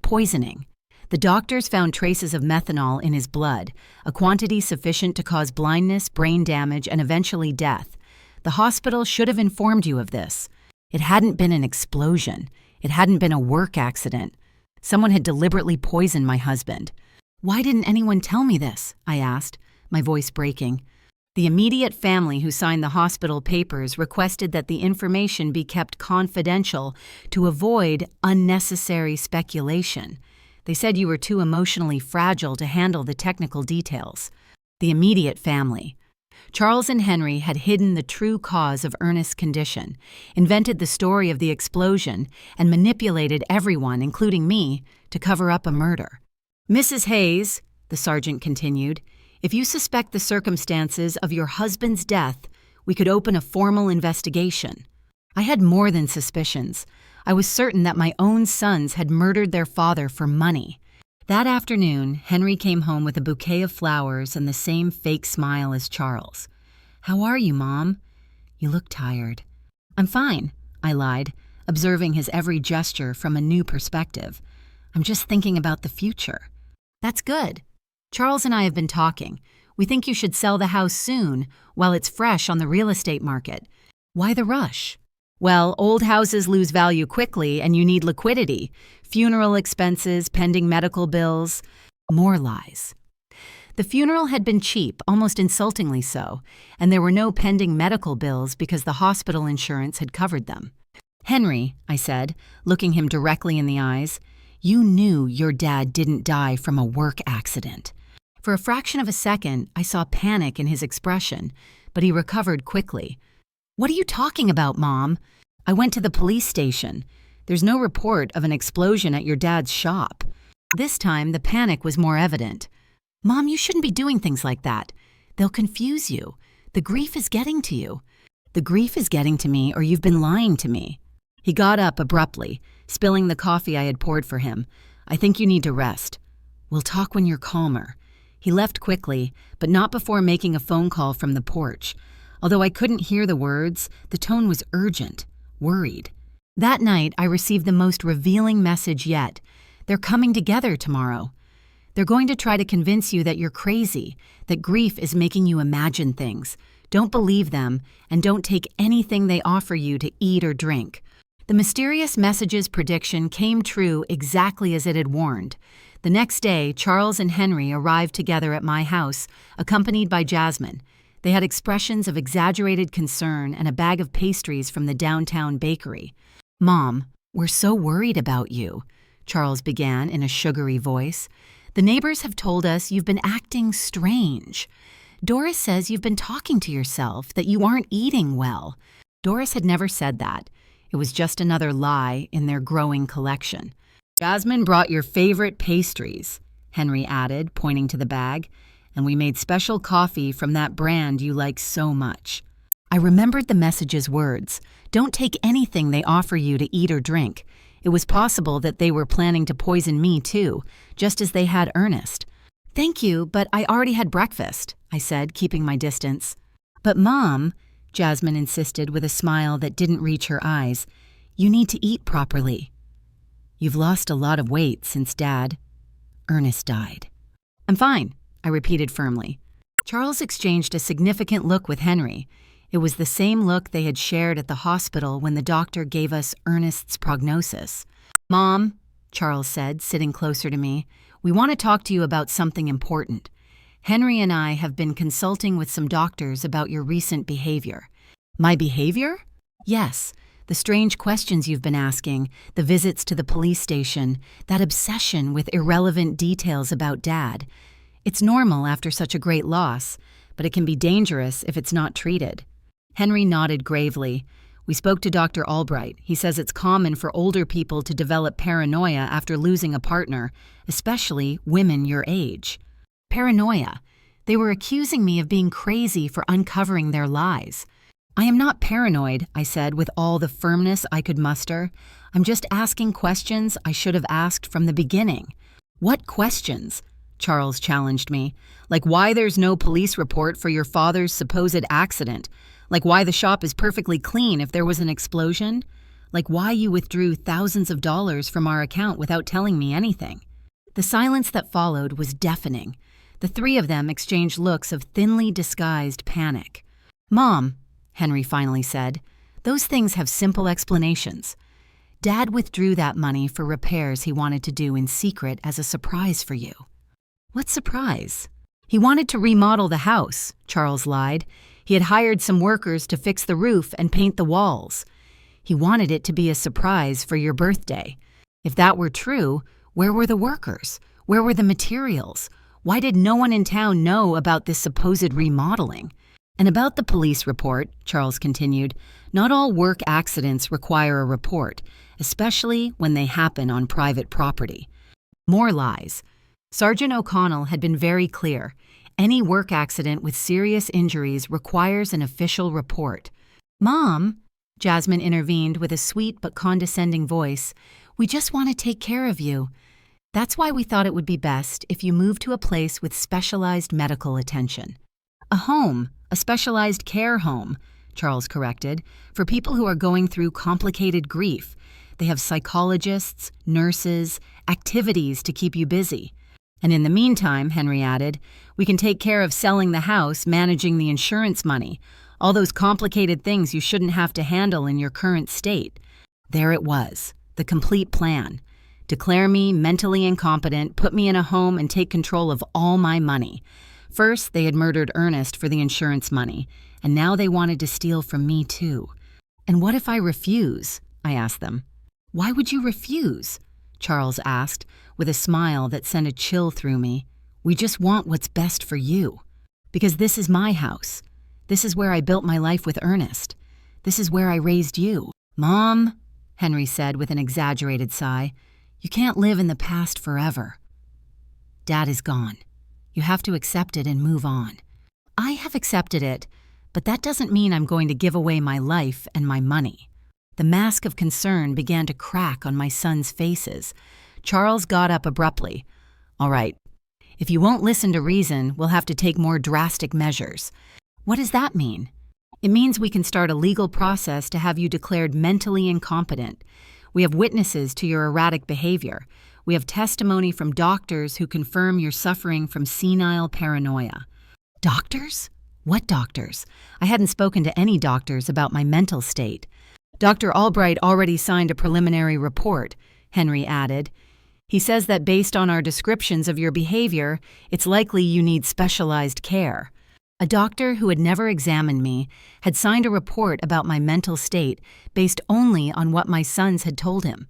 Poisoning. The doctors found traces of methanol in his blood, a quantity sufficient to cause blindness, brain damage, and eventually death. The hospital should have informed you of this. It hadn't been an explosion. It hadn't been a work accident. Someone had deliberately poisoned my husband. "Why didn't anyone tell me this?" I asked, my voice breaking. "The immediate family who signed the hospital papers requested that the information be kept confidential to avoid unnecessary speculation. They said you were too emotionally fragile to handle the technical details." The immediate family. Charles and Henry had hidden the true cause of Ernest's condition, invented the story of the explosion, and manipulated everyone, including me, to cover up a murder. "Mrs. Hayes," the sergeant continued, "if you suspect the circumstances of your husband's death, we could open a formal investigation." I had more than suspicions. I was certain that my own sons had murdered their father for money. That afternoon, Henry came home with a bouquet of flowers and the same fake smile as Charles. "How are you, Mom?" "You look tired." "I'm fine," I lied, observing his every gesture from a new perspective. "I'm just thinking about the future." "That's good. Charles and I have been talking. We think you should sell the house soon, while it's fresh on the real estate market." "Why the rush?" "Well, old houses lose value quickly and you need liquidity. Funeral expenses, pending medical bills." More lies. The funeral had been cheap, almost insultingly so, and there were no pending medical bills because the hospital insurance had covered them. "Henry," I said, looking him directly in the eyes, "you knew your dad didn't die from a work accident." For a fraction of a second, I saw panic in his expression, but he recovered quickly. What are you talking about, Mom? I went to the police station. There's no report of an explosion at your dad's shop. This time, the panic was more evident. Mom, you shouldn't be doing things like that. They'll confuse you. The grief is getting to you. The grief is getting to me, or you've been lying to me. He got up abruptly, spilling the coffee I had poured for him. I think you need to rest. We'll talk when you're calmer. He left quickly, but not before making a phone call from the porch. Although I couldn't hear the words, the tone was urgent, worried. That night, I received the most revealing message yet. They're coming together tomorrow. They're going to try to convince you that you're crazy, that grief is making you imagine things. Don't believe them, and don't take anything they offer you to eat or drink. The mysterious message's prediction came true exactly as it had warned. The next day, Charles and Henry arrived together at my house, accompanied by Jasmine. They had expressions of exaggerated concern and a bag of pastries from the downtown bakery. Mom, we're so worried about you, Charles began in a sugary voice. The neighbors have told us you've been acting strange. Doris says you've been talking to yourself, that you aren't eating well. Doris had never said that. It was just another lie in their growing collection. Jasmine brought your favorite pastries, Henry added, pointing to the bag, and we made special coffee from that brand you like so much. I remembered the message's words. Don't take anything they offer you to eat or drink. It was possible that they were planning to poison me too, just as they had Ernest. Thank you, but I already had breakfast, I said, keeping my distance. But Mom, Jasmine insisted with a smile that didn't reach her eyes, you need to eat properly. You've lost a lot of weight since Dad, Ernest, died. I'm fine, I repeated firmly. Charles exchanged a significant look with Henry. It was the same look they had shared at the hospital when the doctor gave us Ernest's prognosis. Mom, Charles said, sitting closer to me, we want to talk to you about something important. Henry and I have been consulting with some doctors about your recent behavior. My behavior? Yes. The strange questions you've been asking, the visits to the police station, that obsession with irrelevant details about Dad. It's normal after such a great loss, but it can be dangerous if it's not treated. Henry nodded gravely. We spoke to Dr. Albright. He says it's common for older people to develop paranoia after losing a partner, especially women your age. Paranoia. They were accusing me of being crazy for uncovering their lies. I am not paranoid, I said with all the firmness I could muster. I'm just asking questions I should have asked from the beginning. What questions? Charles challenged me. Like why there's no police report for your father's supposed accident. Like why the shop is perfectly clean if there was an explosion. Like why you withdrew thousands of dollars from our account without telling me anything. The silence that followed was deafening. The three of them exchanged looks of thinly disguised panic. Mom, Henry finally said, those things have simple explanations. Dad withdrew that money for repairs he wanted to do in secret as a surprise for you. What surprise? He wanted to remodel the house, Charles lied. He had hired some workers to fix the roof and paint the walls. He wanted it to be a surprise for your birthday. If that were true, where were the workers? Where were the materials? Why did no one in town know about this supposed remodeling? And about the police report, Charles continued, not all work accidents require a report, especially when they happen on private property. More lies. Sergeant O'Connell had been very clear. Any work accident with serious injuries requires an official report. Mom, Jasmine intervened with a sweet but condescending voice, we just want to take care of you. That's why we thought it would be best if you moved to a place with specialized medical attention. A home, a specialized care home, Charles corrected, for people who are going through complicated grief. They have psychologists, nurses, activities to keep you busy. And in the meantime, Henry added, we can take care of selling the house, managing the insurance money, all those complicated things you shouldn't have to handle in your current state. There it was, the complete plan. Declare me mentally incompetent, put me in a home, and take control of all my money. First, they had murdered Ernest for the insurance money, and now they wanted to steal from me too. And what if I refuse? I asked them. Why would you refuse? Charles asked, with a smile that sent a chill through me. We just want what's best for you. Because this is my house. This is where I built my life with Ernest. This is where I raised you." "Mom," Henry said with an exaggerated sigh, "you can't live in the past forever. Dad is gone. You have to accept it and move on." "I have accepted it, but that doesn't mean I'm going to give away my life and my money." The mask of concern began to crack on my sons' faces. Charles got up abruptly. "All right. If you won't listen to reason, we'll have to take more drastic measures." "What does that mean?" "It means we can start a legal process to have you declared mentally incompetent. We have witnesses to your erratic behavior. We have testimony from doctors who confirm you're suffering from senile paranoia." "Doctors? What doctors?" I hadn't spoken to any doctors about my mental state. "Dr. Albright already signed a preliminary report," Henry added. "He says that based on our descriptions of your behavior, it's likely you need specialized care." A doctor who had never examined me had signed a report about my mental state based only on what my sons had told him.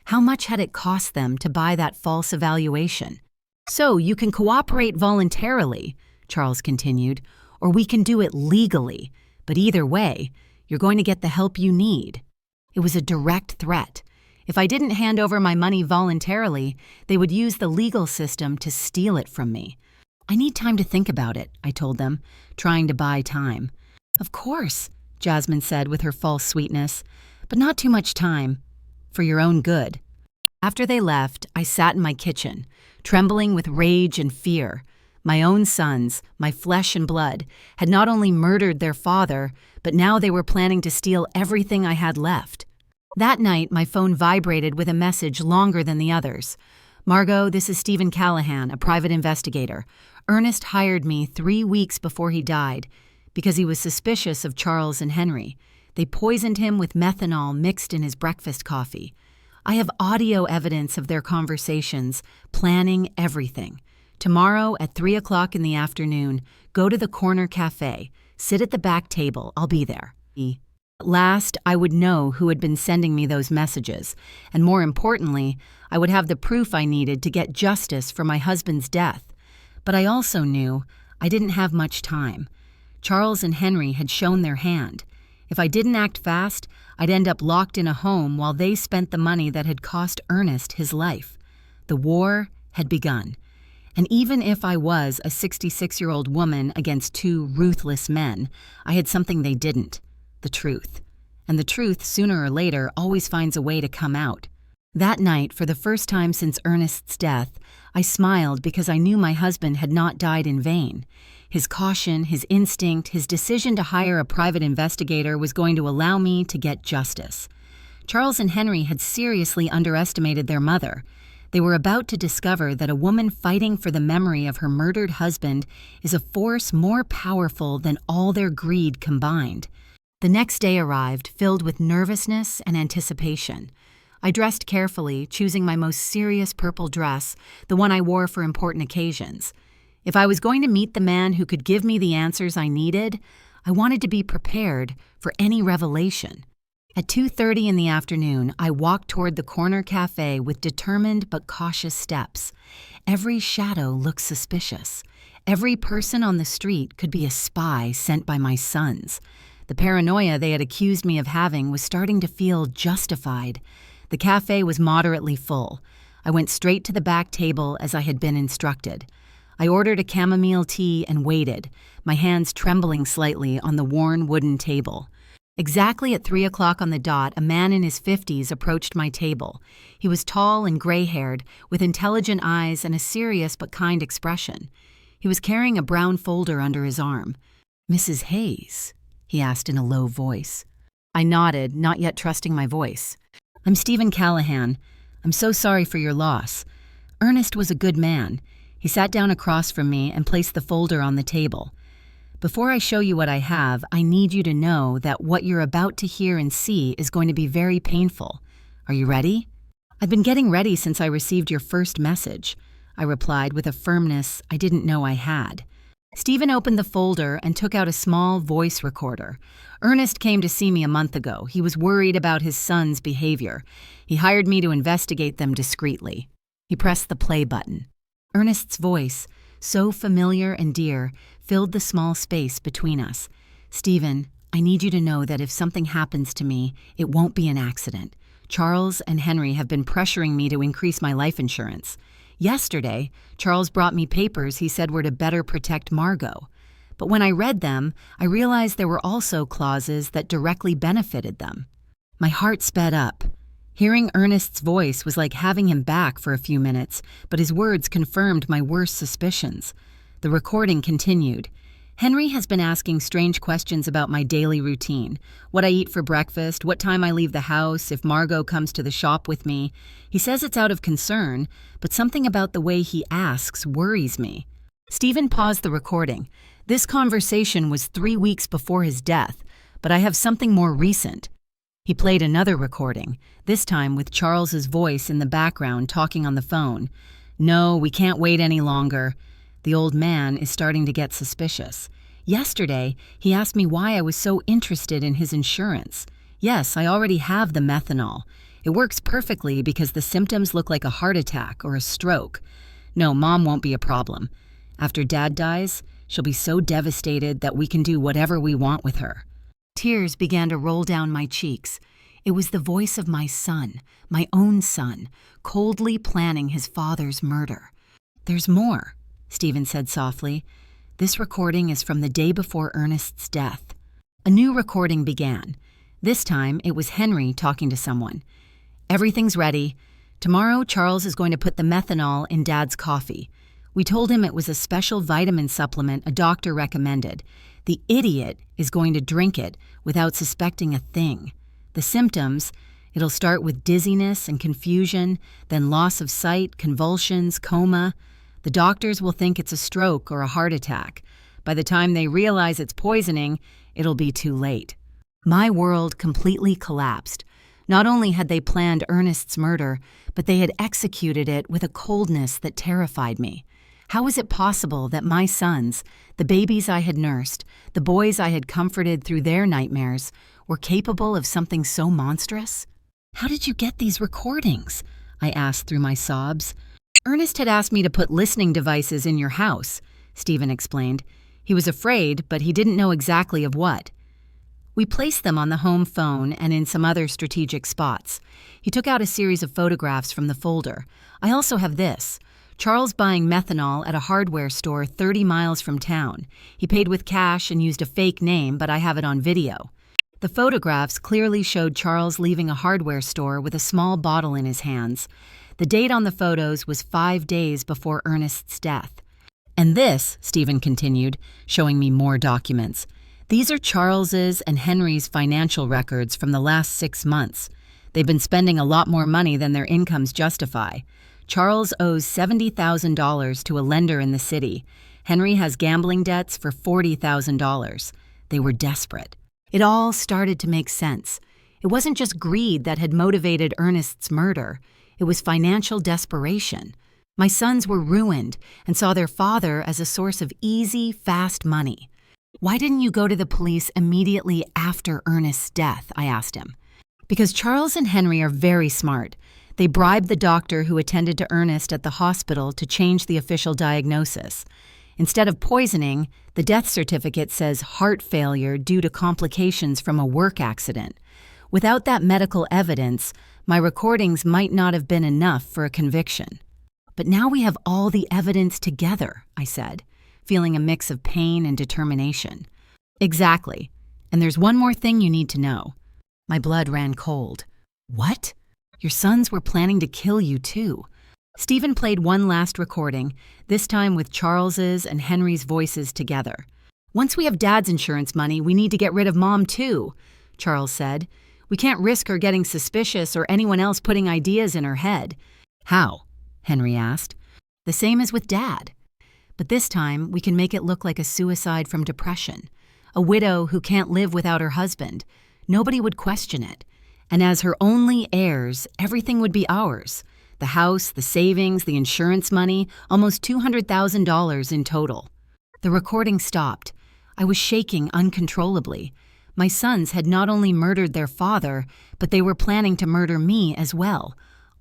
How much had it cost them to buy that false evaluation? "So you can cooperate voluntarily," Charles continued, "or we can do it legally. But either way, you're going to get the help you need." It was a direct threat. If I didn't hand over my money voluntarily, they would use the legal system to steal it from me. "I need time to think about it," I told them, trying to buy time. "Of course," Jasmine said with her false sweetness, "but not too much time. For your own good." After they left, I sat in my kitchen, trembling with rage and fear. My own sons, my flesh and blood, had not only murdered their father, but now they were planning to steal everything I had left. That night, my phone vibrated with a message longer than the others. "Margot, this is Stephen Callahan, a private investigator. Ernest hired me 3 weeks before he died because he was suspicious of Charles and Henry. They poisoned him with methanol mixed in his breakfast coffee. I have audio evidence of their conversations, planning everything. Tomorrow at 3 o'clock in the afternoon, go to the corner cafe. Sit at the back table. I'll be there." At last, I would know who had been sending me those messages, and more importantly, I would have the proof I needed to get justice for my husband's death. But I also knew I didn't have much time. Charles and Henry had shown their hand. If I didn't act fast, I'd end up locked in a home while they spent the money that had cost Ernest his life. The war had begun. And even if I was a 66-year-old woman against 2 ruthless men, I had something they didn't: the truth. And the truth, sooner or later, always finds a way to come out. That night, for the first time since Ernest's death, I smiled because I knew my husband had not died in vain. His caution, his instinct, his decision to hire a private investigator was going to allow me to get justice. Charles and Henry had seriously underestimated their mother. They were about to discover that a woman fighting for the memory of her murdered husband is a force more powerful than all their greed combined. The next day arrived, filled with nervousness and anticipation. I dressed carefully, choosing my most serious purple dress, the one I wore for important occasions. If I was going to meet the man who could give me the answers I needed, I wanted to be prepared for any revelation. At 2:30 in the afternoon, I walked toward the corner cafe with determined but cautious steps. Every shadow looked suspicious. Every person on the street could be a spy sent by my sons. The paranoia they had accused me of having was starting to feel justified. The cafe was moderately full. I went straight to the back table as I had been instructed. I ordered a chamomile tea and waited, my hands trembling slightly on the worn wooden table. Exactly at 3 o'clock on the dot, a man in his 50s approached my table. He was tall and gray-haired, with intelligent eyes and a serious but kind expression. He was carrying a brown folder under his arm. "Mrs. Hayes?" he asked in a low voice. I nodded, not yet trusting my voice. "I'm Stephen Callahan. I'm so sorry for your loss. Ernest was a good man." He sat down across from me and placed the folder on the table. "Before I show you what I have, I need you to know that what you're about to hear and see is going to be very painful. Are you ready?" "I've been getting ready since I received your first message," I replied with a firmness I didn't know I had. Stephen opened the folder and took out a small voice recorder. "Ernest came to see me a month ago. He was worried about his son's behavior. He hired me to investigate them discreetly." He pressed the play button. Ernest's voice, so familiar and dear, filled the small space between us. "Stephen, I need you to know that if something happens to me, it won't be an accident. Charles and Henry have been pressuring me to increase my life insurance. Yesterday, Charles brought me papers he said were to better protect Margot. But when I read them, I realized there were also clauses that directly benefited them. My heart sped up. Hearing Ernest's voice was like having him back for a few minutes, but his words confirmed my worst suspicions. The recording continued. Henry has been asking strange questions about my daily routine, what I eat for breakfast, what time I leave the house, if Margot comes to the shop with me. He says it's out of concern, but something about the way he asks worries me. Stephen paused the recording. This conversation was 3 weeks before his death, but I have something more recent. He played another recording, this time with Charles's voice in the background talking on the phone. No, we can't wait any longer. The old man is starting to get suspicious. Yesterday, he asked me why I was so interested in his insurance. Yes, I already have the methanol. It works perfectly because the symptoms look like a heart attack or a stroke. No, Mom won't be a problem. After Dad dies, she'll be so devastated that we can do whatever we want with her. Tears began to roll down my cheeks. It was the voice of my son, my own son, coldly planning his father's murder. There's more, Stephen said softly. This recording is from the day before Ernest's death. A new recording began. This time, it was Henry talking to someone. Everything's ready. Tomorrow, Charles is going to put the methanol in Dad's coffee. We told him it was a special vitamin supplement a doctor recommended. The idiot is going to drink it without suspecting a thing. The symptoms, it'll start with dizziness and confusion, then loss of sight, convulsions, coma. The doctors will think it's a stroke or a heart attack. By the time they realize it's poisoning, it'll be too late. My world completely collapsed. Not only had they planned Ernest's murder, but they had executed it with a coldness that terrified me. How was it possible that my sons, the babies I had nursed, the boys I had comforted through their nightmares, were capable of something so monstrous? How did you get these recordings? I asked through my sobs. Ernest had asked me to put listening devices in your house, Stephen explained. He was afraid, but he didn't know exactly of what. We placed them on the home phone and in some other strategic spots. He took out a series of photographs from the folder. I also have this. Charles buying methanol at a hardware store 30 miles from town. He paid with cash and used a fake name, but I have it on video. The photographs clearly showed Charles leaving a hardware store with a small bottle in his hands. The date on the photos was 5 days before Ernest's death. And this, Stephen continued, showing me more documents. These are Charles's and Henry's financial records from the last 6 months. They've been spending a lot more money than their incomes justify. Charles owes $70,000 to a lender in the city. Henry has gambling debts for $40,000. They were desperate. It all started to make sense. It wasn't just greed that had motivated Ernest's murder. It was financial desperation. My sons were ruined and saw their father as a source of easy, fast money. Why didn't you go to the police immediately after Ernest's death? I asked him. Because Charles and Henry are very smart. They bribed the doctor who attended to Ernest at the hospital to change the official diagnosis. Instead of poisoning, the death certificate says heart failure due to complications from a work accident. Without that medical evidence, my recordings might not have been enough for a conviction. But now we have all the evidence together, I said, feeling a mix of pain and determination. Exactly. And there's one more thing you need to know. My blood ran cold. What? Your sons were planning to kill you too. Stephen played one last recording, this time with Charles's and Henry's voices together. Once we have Dad's insurance money, we need to get rid of Mom too, Charles said. We can't risk her getting suspicious or anyone else putting ideas in her head. How? Henry asked. The same as with Dad. But this time, we can make it look like a suicide from depression. A widow who can't live without her husband. Nobody would question it. And as her only heirs, everything would be ours. The house, the savings, the insurance money, almost $200,000 in total. The recording stopped. I was shaking uncontrollably. My sons had not only murdered their father, but they were planning to murder me as well.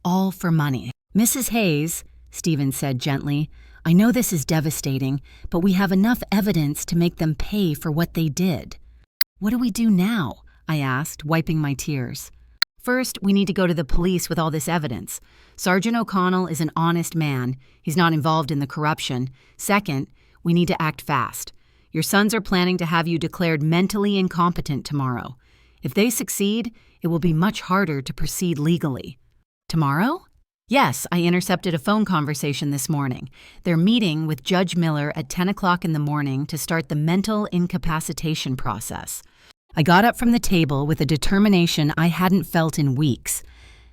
All for money. Mrs. Hayes, Stephen said gently, I know this is devastating, but we have enough evidence to make them pay for what they did. "What do we do now?" I asked, wiping my tears. "First, we need to go to the police with all this evidence. Sergeant O'Connell is an honest man. He's not involved in the corruption. Second, we need to act fast. Your sons are planning to have you declared mentally incompetent tomorrow. If they succeed, it will be much harder to proceed legally." "Tomorrow?" "Yes, I intercepted a phone conversation this morning. They're meeting with Judge Miller at 10 o'clock in the morning to start the mental incapacitation process." I got up from the table with a determination I hadn't felt in weeks.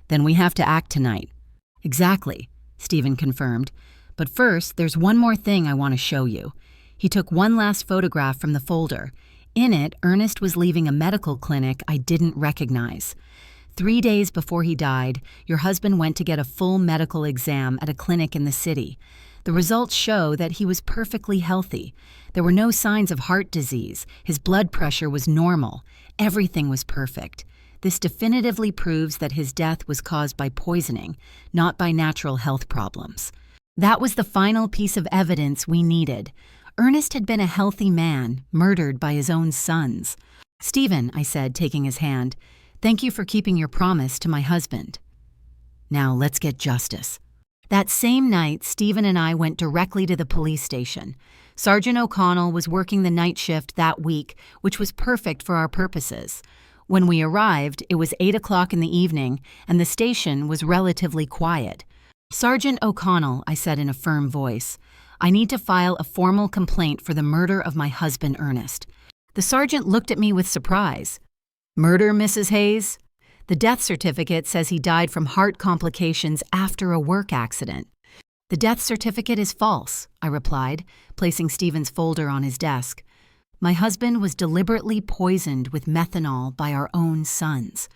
"Then we have to act tonight." "Exactly," Stephen confirmed. "But first, there's one more thing I want to show you." He took one last photograph from the folder. In it, Ernest was leaving a medical clinic I didn't recognize. 3 days before he died, your husband went to get a full medical exam at a clinic in the city. The results show that he was perfectly healthy. There were no signs of heart disease. His blood pressure was normal. Everything was perfect. This definitively proves that his death was caused by poisoning, not by natural health problems. That was the final piece of evidence we needed. Ernest had been a healthy man, murdered by his own sons. "Stephen," I said, taking his hand, "thank you for keeping your promise to my husband. Now let's get justice." That same night, Stephen and I went directly to the police station. Sergeant O'Connell was working the night shift that week, which was perfect for our purposes. When we arrived, it was 8 o'clock in the evening, and the station was relatively quiet. "Sergeant O'Connell," I said in a firm voice, "I need to file a formal complaint for the murder of my husband, Ernest." The sergeant looked at me with surprise. "Murder, Mrs. Hayes?" "The death certificate says he died from heart complications after a work accident." "The death certificate is false," I replied, placing Stephen's folder on his desk. "My husband was deliberately poisoned with methanol by our own sons."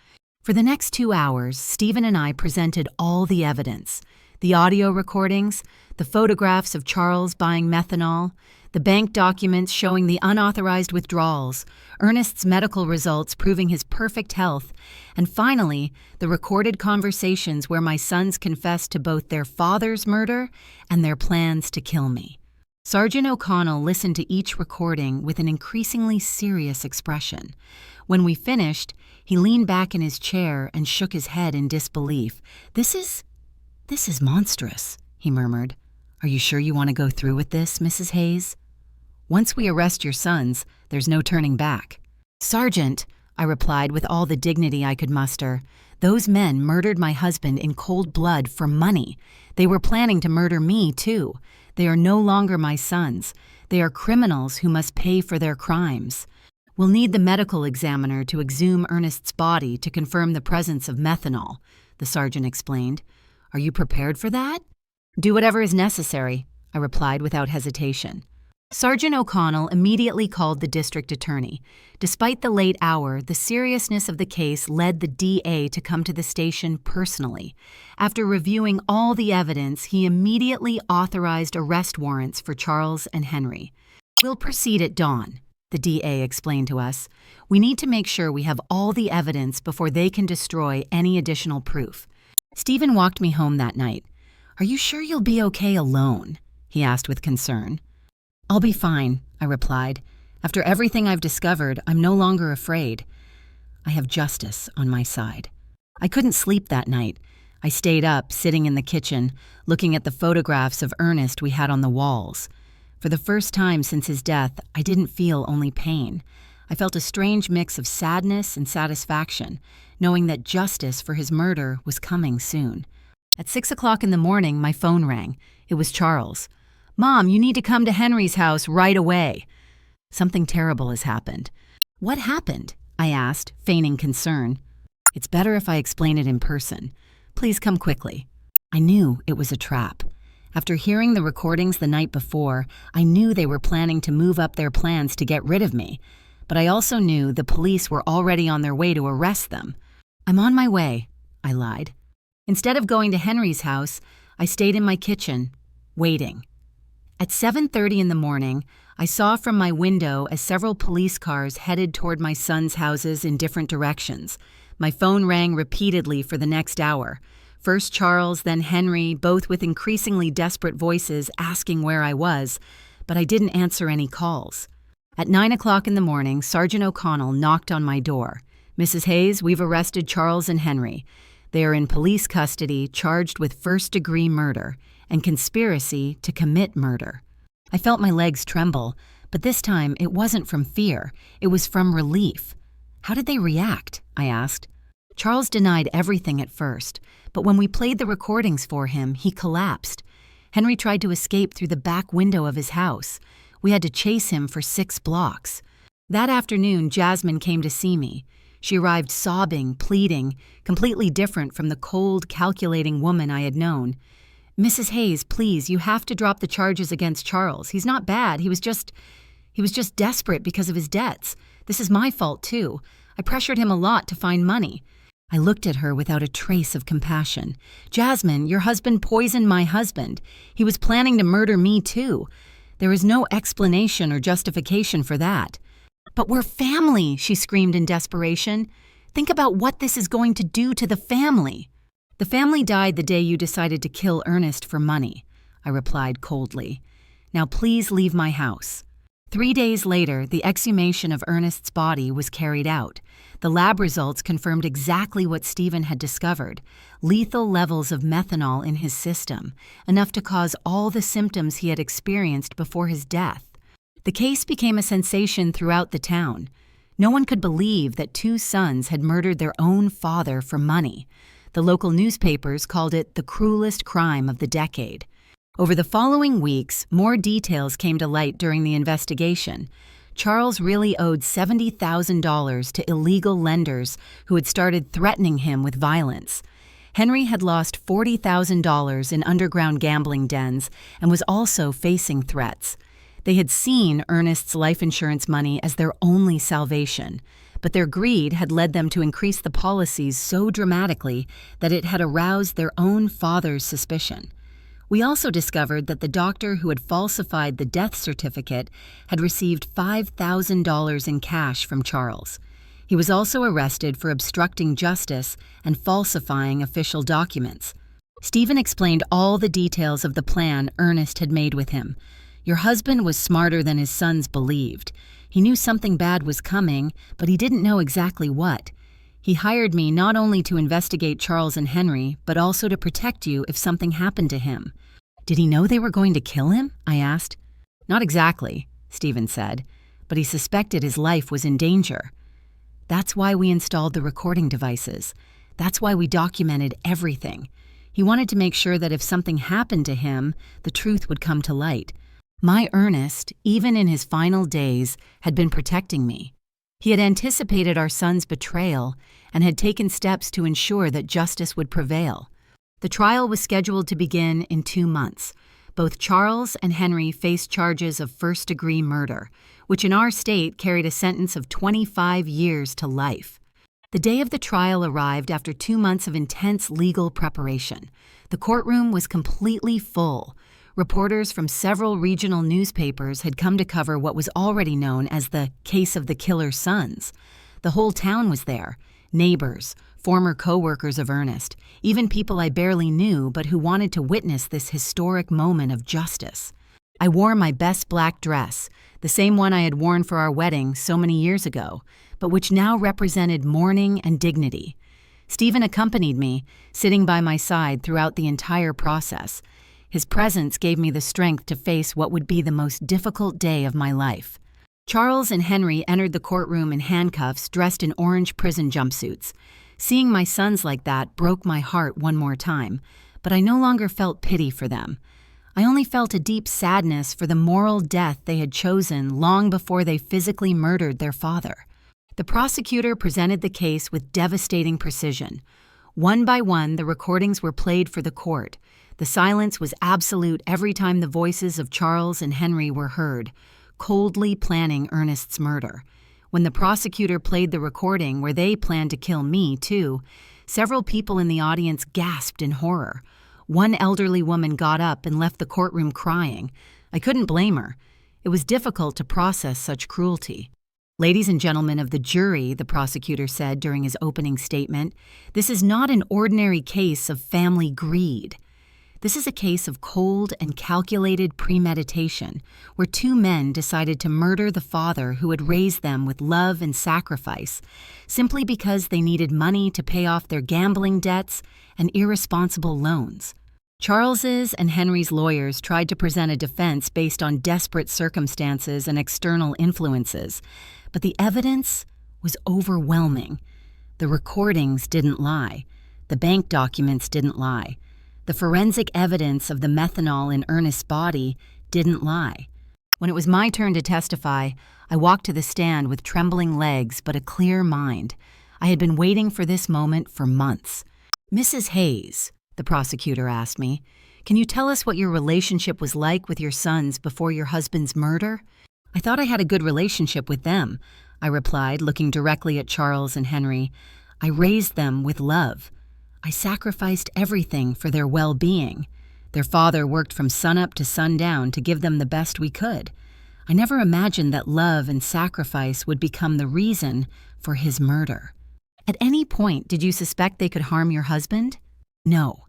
For the next 2 hours, Stephen and I presented all the evidence. The audio recordings, the photographs of Charles buying methanol, the bank documents showing the unauthorized withdrawals, Ernest's medical results proving his perfect health, and finally, the recorded conversations where my sons confessed to both their father's murder and their plans to kill me. Sergeant O'Connell listened to each recording with an increasingly serious expression. When we finished, he leaned back in his chair and shook his head in disbelief. This is monstrous," he murmured. "Are you sure you want to go through with this, Mrs. Hayes? Once we arrest your sons, there's no turning back." "Sergeant," I replied with all the dignity I could muster, "those men murdered my husband in cold blood for money. They were planning to murder me, too. They are no longer my sons. They are criminals who must pay for their crimes. We'll need the medical examiner to exhume Ernest's body to confirm the presence of methanol," the sergeant explained. "Are you prepared for that?" "Do whatever is necessary," I replied without hesitation. Sergeant O'Connell immediately called the district attorney. Despite the late hour, the seriousness of the case led the DA to come to the station personally. After reviewing all the evidence, he immediately authorized arrest warrants for Charles and Henry. "We'll proceed at dawn," the DA explained to us. "We need to make sure we have all the evidence before they can destroy any additional proof." Stephen walked me home that night. "Are you sure you'll be okay alone?" he asked with concern. "I'll be fine," I replied. "After everything I've discovered, I'm no longer afraid. I have justice on my side." I couldn't sleep that night. I stayed up, sitting in the kitchen, looking at the photographs of Ernest we had on the walls. For the first time since his death, I didn't feel only pain. I felt a strange mix of sadness and satisfaction, knowing that justice for his murder was coming soon. At 6 o'clock in the morning, my phone rang. It was Charles. "Mom, you need to come to Henry's house right away." "Something terrible has happened." "What happened?" I asked, feigning concern. "It's better if I explain it in person. Please come quickly." I knew it was a trap. After hearing the recordings the night before, I knew they were planning to move up their plans to get rid of me. But I also knew the police were already on their way to arrest them. "I'm on my way," I lied. Instead of going to Henry's house, I stayed in my kitchen, waiting. At 7:30 in the morning, I saw from my window as several police cars headed toward my sons' houses in different directions. My phone rang repeatedly for the next hour. First Charles, then Henry, both with increasingly desperate voices asking where I was, but I didn't answer any calls. At 9 o'clock in the morning, Sergeant O'Connell knocked on my door. "Mrs. Hayes, we've arrested Charles and Henry. They are in police custody, charged with first-degree murder and conspiracy to commit murder." I felt my legs tremble, but this time it wasn't from fear. It was from relief. "How did they react?" I asked. Charles denied everything at first, but when we played the recordings for him, he collapsed. Henry tried to escape through the back window of his house. We had to chase him for 6 blocks. That afternoon, Jasmine came to see me. She arrived sobbing, pleading, completely different from the cold, calculating woman I had known. "Mrs. Hayes, please, you have to drop the charges against Charles. He's not bad. He was just desperate because of his debts. This is my fault, too. I pressured him a lot to find money." I looked at her without a trace of compassion. "Jasmine, your husband poisoned my husband. He was planning to murder me, too. There is no explanation or justification for that." "But we're family," she screamed in desperation. "Think about what this is going to do to the family." "The family died the day you decided to kill Ernest for money," I replied coldly. "Now please leave my house." 3 days later, the exhumation of Ernest's body was carried out. The lab results confirmed exactly what Stephen had discovered: lethal levels of methanol in his system, enough to cause all the symptoms he had experienced before his death. The case became a sensation throughout the town. No one could believe that 2 sons had murdered their own father for money. The local newspapers called it the cruelest crime of the decade. Over the following weeks, more details came to light during the investigation. Charles really owed $70,000 to illegal lenders who had started threatening him with violence. Henry had lost $40,000 in underground gambling dens and was also facing threats. They had seen Ernest's life insurance money as their only salvation, but their greed had led them to increase the policies so dramatically that it had aroused their own father's suspicion. We also discovered that the doctor who had falsified the death certificate had received $5,000 in cash from Charles. He was also arrested for obstructing justice and falsifying official documents. Stephen explained all the details of the plan Ernest had made with him. "Your husband was smarter than his sons believed. He knew something bad was coming, but he didn't know exactly what. He hired me not only to investigate Charles and Henry, but also to protect you if something happened to him." "Did he know they were going to kill him?" I asked. "Not exactly," Stephen said, "but he suspected his life was in danger. That's why we installed the recording devices. That's why we documented everything. He wanted to make sure that if something happened to him, the truth would come to light. My Ernest, even in his final days, had been protecting me. He had anticipated our son's betrayal and had taken steps to ensure that justice would prevail." The trial was scheduled to begin in 2 months. Both Charles and Henry faced charges of first-degree murder, which in our state carried a sentence of 25 years to life. The day of the trial arrived after 2 months of intense legal preparation. The courtroom was completely full. Reporters from several regional newspapers had come to cover what was already known as the case of the killer's sons. The whole town was there: neighbors, former co-workers of Ernest, even people I barely knew but who wanted to witness this historic moment of justice. I wore my best black dress, the same one I had worn for our wedding so many years ago, but which now represented mourning and dignity. Stephen accompanied me, sitting by my side throughout the entire process. His presence gave me the strength to face what would be the most difficult day of my life. Charles and Henry entered the courtroom in handcuffs, dressed in orange prison jumpsuits. Seeing my sons like that broke my heart one more time, but I no longer felt pity for them. I only felt a deep sadness for the moral death they had chosen long before they physically murdered their father. The prosecutor presented the case with devastating precision. One by one, the recordings were played for the court. The silence was absolute every time the voices of Charles and Henry were heard, coldly planning Ernest's murder. When the prosecutor played the recording where they planned to kill me, too, several people in the audience gasped in horror. One elderly woman got up and left the courtroom crying. I couldn't blame her. It was difficult to process such cruelty. "Ladies and gentlemen of the jury," the prosecutor said during his opening statement, "this is not an ordinary case of family greed. This is a case of cold and calculated premeditation, where two men decided to murder the father who had raised them with love and sacrifice, simply because they needed money to pay off their gambling debts and irresponsible loans. Charles's and Henry's lawyers tried to present a defense based on desperate circumstances and external influences, but the evidence was overwhelming. The recordings didn't lie. The bank documents didn't lie. The forensic evidence of the methanol in Ernest's body didn't lie. When it was my turn to testify, I walked to the stand with trembling legs but a clear mind. I had been waiting for this moment for months. "Mrs. Hayes," the prosecutor asked me, "can you tell us what your relationship was like with your sons before your husband's murder?" "I thought I had a good relationship with them," I replied, looking directly at Charles and Henry. "I raised them with love. I sacrificed everything for their well-being. Their father worked from sunup to sundown to give them the best we could. I never imagined that love and sacrifice would become the reason for his murder." "At any point, did you suspect they could harm your husband?" "No.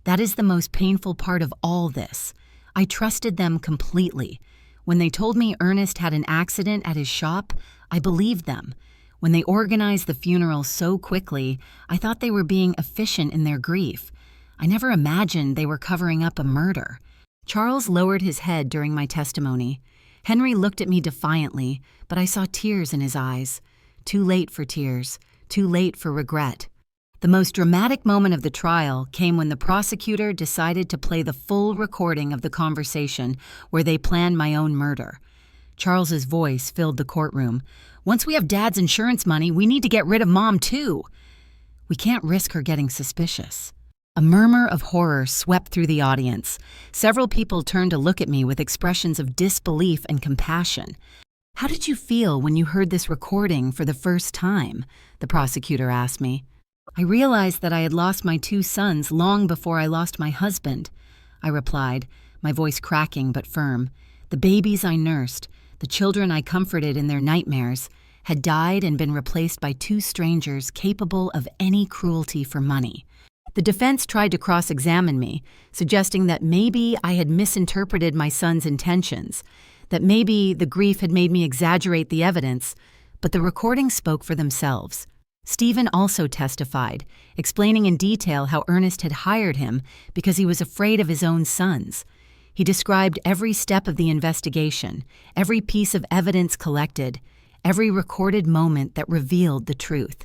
That is the most painful part of all this. I trusted them completely. When they told me Ernest had an accident at his shop, I believed them. When they organized the funeral so quickly, I thought they were being efficient in their grief. I never imagined they were covering up a murder." Charles lowered his head during my testimony. Henry looked at me defiantly, but I saw tears in his eyes. Too late for tears, too late for regret. The most dramatic moment of the trial came when the prosecutor decided to play the full recording of the conversation where they planned my own murder. Charles's voice filled the courtroom. "Once we have Dad's insurance money, we need to get rid of Mom, too. We can't risk her getting suspicious." A murmur of horror swept through the audience. Several people turned to look at me with expressions of disbelief and compassion. "How did you feel when you heard this recording for the first time?" the prosecutor asked me. "I realized that I had lost my two sons long before I lost my husband," I replied, my voice cracking but firm. "The babies I nursed, the children I comforted in their nightmares, had died and been replaced by two strangers capable of any cruelty for money." The defense tried to cross-examine me, suggesting that maybe I had misinterpreted my son's intentions, that maybe the grief had made me exaggerate the evidence, but the recordings spoke for themselves. Stephen also testified, explaining in detail how Ernest had hired him because he was afraid of his own sons. He described every step of the investigation, every piece of evidence collected, every recorded moment that revealed the truth.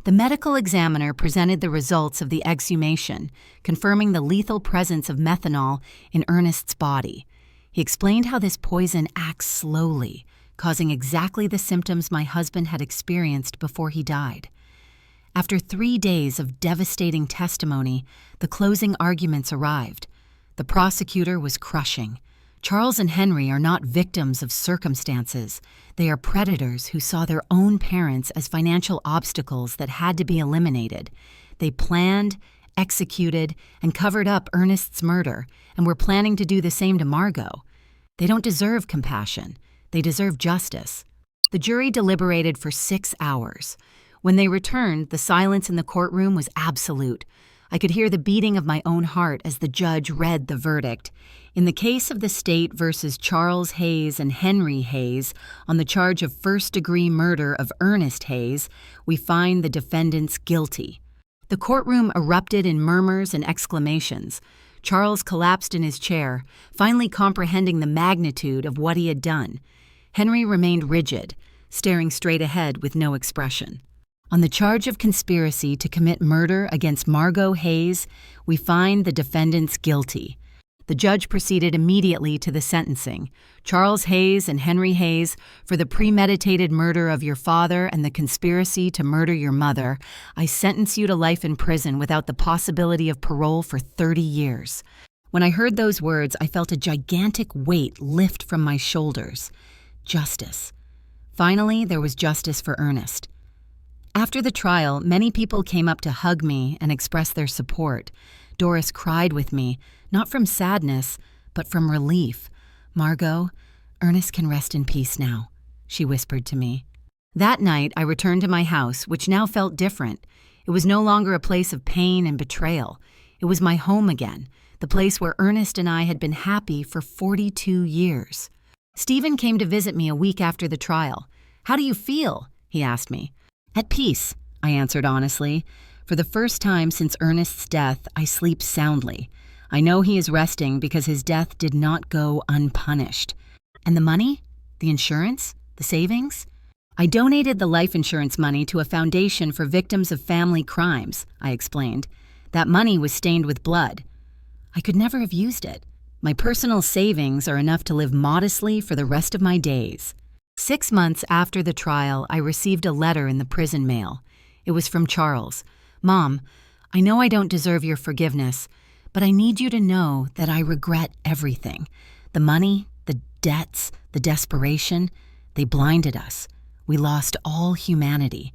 The medical examiner presented the results of the exhumation, confirming the lethal presence of methanol in Ernest's body. He explained how this poison acts slowly, causing exactly the symptoms my husband had experienced before he died. After 3 days of devastating testimony, the closing arguments arrived. The prosecutor was crushing. Charles and Henry are not victims of circumstances. They are predators who saw their own parents as financial obstacles that had to be eliminated. They planned, executed, and covered up Ernest's murder, and were planning to do the same to Margot. They don't deserve compassion. They deserve justice. The jury deliberated for 6 hours. When they returned, the silence in the courtroom was absolute. I could hear the beating of my own heart as the judge read the verdict. In the case of the state versus Charles Hayes and Henry Hayes on the charge of first-degree murder of Ernest Hayes, we find the defendants guilty. The courtroom erupted in murmurs and exclamations. Charles collapsed in his chair, finally comprehending the magnitude of what he had done. Henry remained rigid, staring straight ahead with no expression. On the charge of conspiracy to commit murder against Margot Hayes, we find the defendants guilty. The judge proceeded immediately to the sentencing. Charles Hayes and Henry Hayes, for the premeditated murder of your father and the conspiracy to murder your mother, I sentence you to life in prison without the possibility of parole for 30 years. When I heard those words, I felt a gigantic weight lift from my shoulders. Justice. Finally, there was justice for Ernest. After the trial, many people came up to hug me and express their support. Doris cried with me, not from sadness, but from relief. "Margot, Ernest can rest in peace now," she whispered to me. That night, I returned to my house, which now felt different. It was no longer a place of pain and betrayal. It was my home again, the place where Ernest and I had been happy for 42 years. Stephen came to visit me a week after the trial. "How do you feel?" he asked me. "At peace," I answered honestly. "For the first time since Ernest's death, I sleep soundly. I know he is resting because his death did not go unpunished." "And the money? The insurance? The savings?" "I donated the life insurance money to a foundation for victims of family crimes," I explained. "That money was stained with blood. I could never have used it. My personal savings are enough to live modestly for the rest of my days." 6 months after the trial, I received a letter in the prison mail. It was from Charles. "Mom, I know I don't deserve your forgiveness, but I need you to know that I regret everything. The money, the debts, the desperation, they blinded us. We lost all humanity.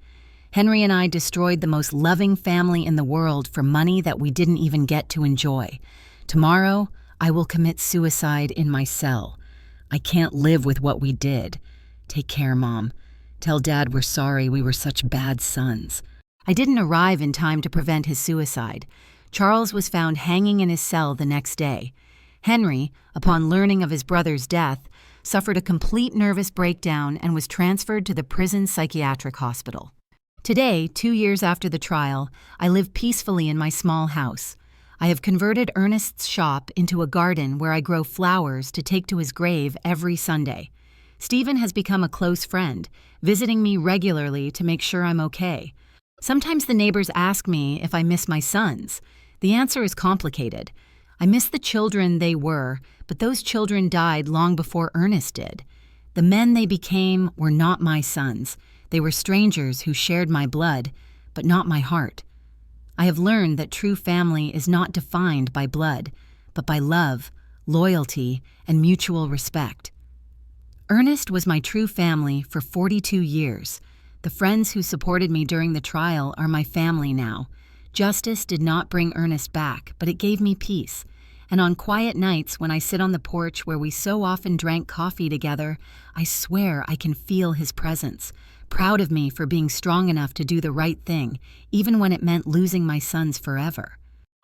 Henry and I destroyed the most loving family in the world for money that we didn't even get to enjoy. Tomorrow, I will commit suicide in my cell. I can't live with what we did. Take care, Mom. Tell Dad we're sorry we were such bad sons." I didn't arrive in time to prevent his suicide. Charles was found hanging in his cell the next day. Henry, upon learning of his brother's death, suffered a complete nervous breakdown and was transferred to the prison psychiatric hospital. Today, 2 years after the trial, I live peacefully in my small house. I have converted Ernest's shop into a garden where I grow flowers to take to his grave every Sunday. Stephen has become a close friend, visiting me regularly to make sure I'm okay. Sometimes the neighbors ask me if I miss my sons. The answer is complicated. I miss the children they were, but those children died long before Ernest did. The men they became were not my sons. They were strangers who shared my blood, but not my heart. I have learned that true family is not defined by blood, but by love, loyalty, and mutual respect. Ernest was my true family for 42 years. The friends who supported me during the trial are my family now. Justice did not bring Ernest back, but it gave me peace. And on quiet nights when I sit on the porch where we so often drank coffee together, I swear I can feel his presence, proud of me for being strong enough to do the right thing, even when it meant losing my sons forever.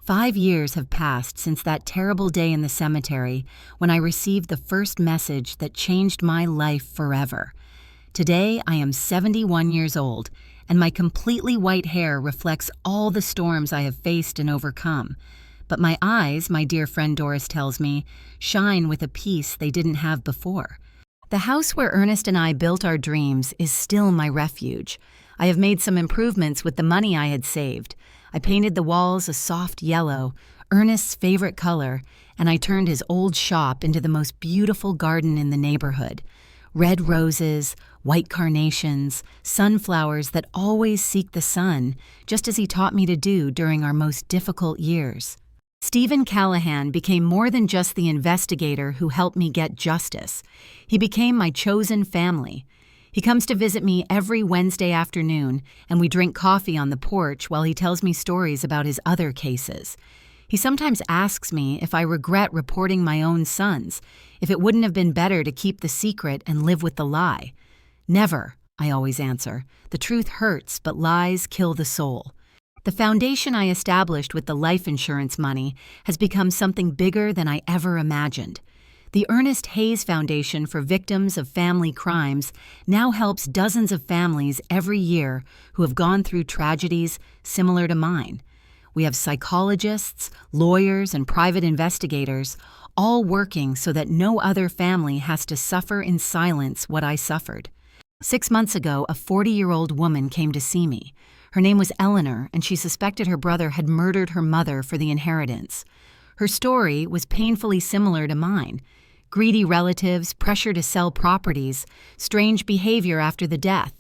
5 years have passed since that terrible day in the cemetery when I received the first message that changed my life forever. Today, I am 71 years old, and my completely white hair reflects all the storms I have faced and overcome. But my eyes, my dear friend Doris tells me, shine with a peace they didn't have before. The house where Ernest and I built our dreams is still my refuge. I have made some improvements with the money I had saved. I painted the walls a soft yellow, Ernest's favorite color, and I turned his old shop into the most beautiful garden in the neighborhood. Red roses, white carnations, sunflowers that always seek the sun, just as he taught me to do during our most difficult years. Stephen Callahan became more than just the investigator who helped me get justice. He became my chosen family. He comes to visit me every Wednesday afternoon, and we drink coffee on the porch while he tells me stories about his other cases. He sometimes asks me if I regret reporting my own sons, if it wouldn't have been better to keep the secret and live with the lie. Never, I always answer. The truth hurts, but lies kill the soul. The foundation I established with the life insurance money has become something bigger than I ever imagined. The Ernest Hayes Foundation for Victims of Family Crimes now helps dozens of families every year who have gone through tragedies similar to mine. We have psychologists, lawyers, and private investigators all working so that no other family has to suffer in silence what I suffered. 6 months ago, a 40-year-old woman came to see me. Her name was Eleanor, and she suspected her brother had murdered her mother for the inheritance. Her story was painfully similar to mine. Greedy relatives, pressure to sell properties, strange behavior after the death.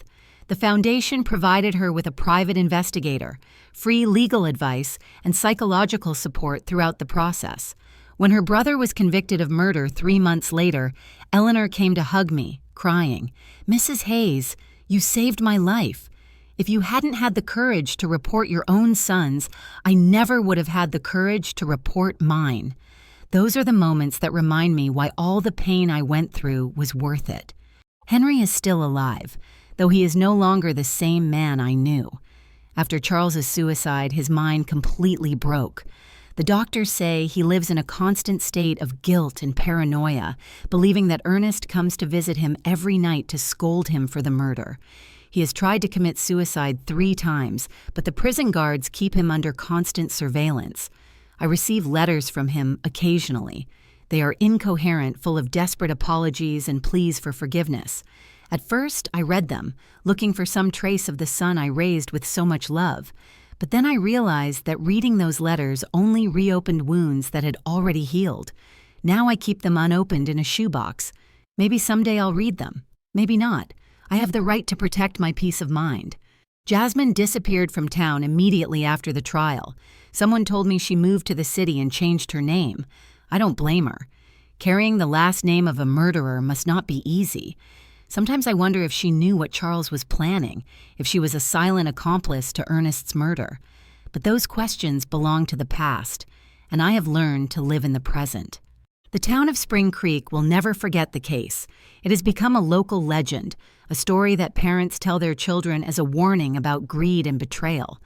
The foundation provided her with a private investigator, free legal advice, and psychological support throughout the process. When her brother was convicted of murder 3 months later, Eleanor came to hug me, crying, "Mrs. Hayes, you saved my life. If you hadn't had the courage to report your own sons, I never would have had the courage to report mine." Those are the moments that remind me why all the pain I went through was worth it. Henry is still alive, though he is no longer the same man I knew. After Charles's suicide, his mind completely broke. The doctors say he lives in a constant state of guilt and paranoia, believing that Ernest comes to visit him every night to scold him for the murder. He has tried to commit suicide 3 times, but the prison guards keep him under constant surveillance. I receive letters from him occasionally. They are incoherent, full of desperate apologies and pleas for forgiveness. At first, I read them, looking for some trace of the son I raised with so much love. But then I realized that reading those letters only reopened wounds that had already healed. Now I keep them unopened in a shoebox. Maybe someday I'll read them. Maybe not. I have the right to protect my peace of mind. Jasmine disappeared from town immediately after the trial. Someone told me she moved to the city and changed her name. I don't blame her. Carrying the last name of a murderer must not be easy. Sometimes I wonder if she knew what Charles was planning, if she was a silent accomplice to Ernest's murder. But those questions belong to the past, and I have learned to live in the present. The town of Spring Creek will never forget the case. It has become a local legend, a story that parents tell their children as a warning about greed and betrayal.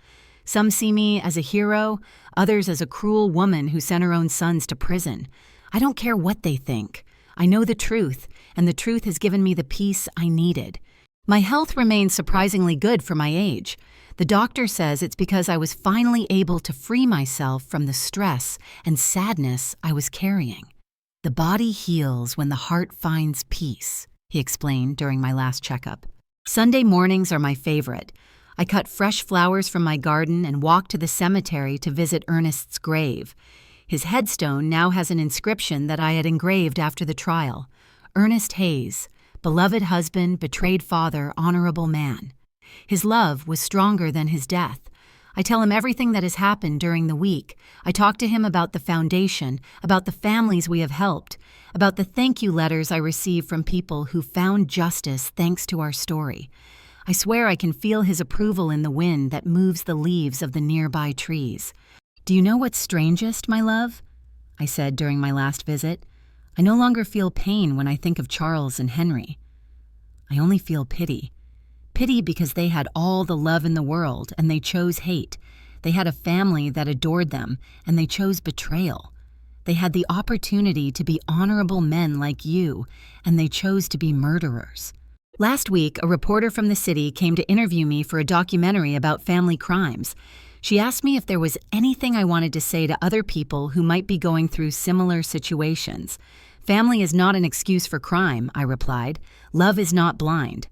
Some see me as a hero, others as a cruel woman who sent her own sons to prison. I don't care what they think. I know the truth, and the truth has given me the peace I needed. My health remains surprisingly good for my age. The doctor says it's because I was finally able to free myself from the stress and sadness I was carrying. The body heals when the heart finds peace, he explained during my last checkup. Sunday mornings are my favorite. I cut fresh flowers from my garden and walk to the cemetery to visit Ernest's grave. His headstone now has an inscription that I had engraved after the trial. Ernest Hayes, beloved husband, betrayed father, honorable man. His love was stronger than his death. I tell him everything that has happened during the week. I talk to him about the foundation, about the families we have helped, about the thank you letters I receive from people who found justice thanks to our story. I swear I can feel his approval in the wind that moves the leaves of the nearby trees. "Do you know what's strangest, my love?" I said during my last visit. "I no longer feel pain when I think of Charles and Henry. I only feel pity. Pity because they had all the love in the world and they chose hate. They had a family that adored them and they chose betrayal. They had the opportunity to be honorable men like you and they chose to be murderers." Last week, a reporter from the city came to interview me for a documentary about family crimes. She asked me if there was anything I wanted to say to other people who might be going through similar situations. "Family is not an excuse for crime," I replied. "Love is not blind."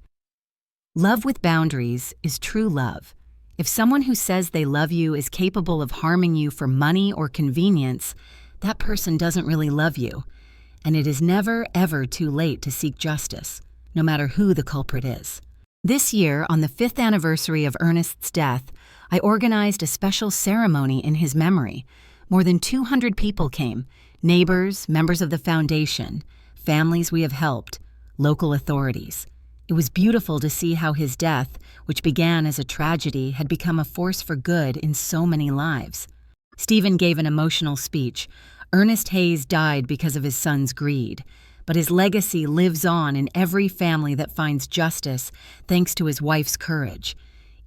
Love with boundaries is true love. If someone who says they love you is capable of harming you for money or convenience, that person doesn't really love you. And it is never, ever too late to seek justice, no matter who the culprit is. This year, on the 5th anniversary of Ernest's death, I organized a special ceremony in his memory. More than 200 people came, neighbors, members of the foundation, families we have helped, local authorities. It was beautiful to see how his death, which began as a tragedy, had become a force for good in so many lives. Stephen gave an emotional speech. Ernest Hayes died because of his son's greed, but his legacy lives on in every family that finds justice thanks to his wife's courage.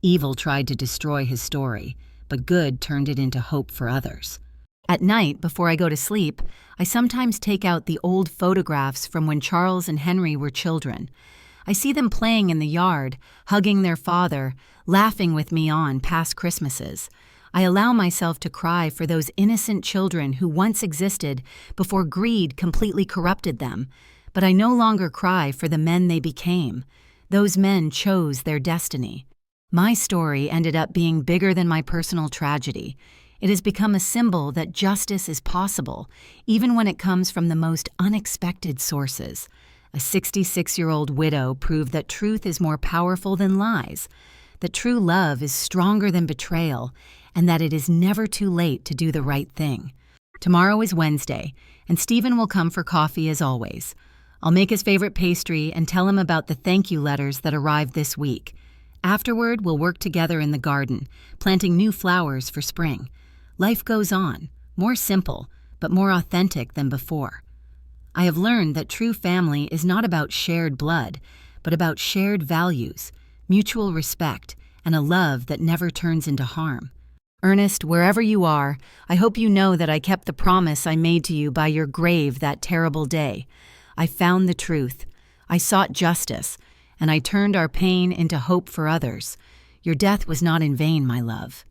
Evil tried to destroy his story, but good turned it into hope for others. At night, before I go to sleep, I sometimes take out the old photographs from when Charles and Henry were children. I see them playing in the yard, hugging their father, laughing with me on past Christmases. I allow myself to cry for those innocent children who once existed before greed completely corrupted them, but I no longer cry for the men they became. Those men chose their destiny. My story ended up being bigger than my personal tragedy. It has become a symbol that justice is possible, even when it comes from the most unexpected sources. A 66-year-old widow proved that truth is more powerful than lies, that true love is stronger than betrayal, and that it is never too late to do the right thing. Tomorrow is Wednesday, and Stephen will come for coffee as always. I'll make his favorite pastry and tell him about the thank you letters that arrived this week. Afterward, we'll work together in the garden, planting new flowers for spring. Life goes on, more simple, but more authentic than before. I have learned that true family is not about shared blood, but about shared values, mutual respect, and a love that never turns into harm. Ernest, wherever you are, I hope you know that I kept the promise I made to you by your grave that terrible day. I found the truth. I sought justice, and I turned our pain into hope for others. Your death was not in vain, my love.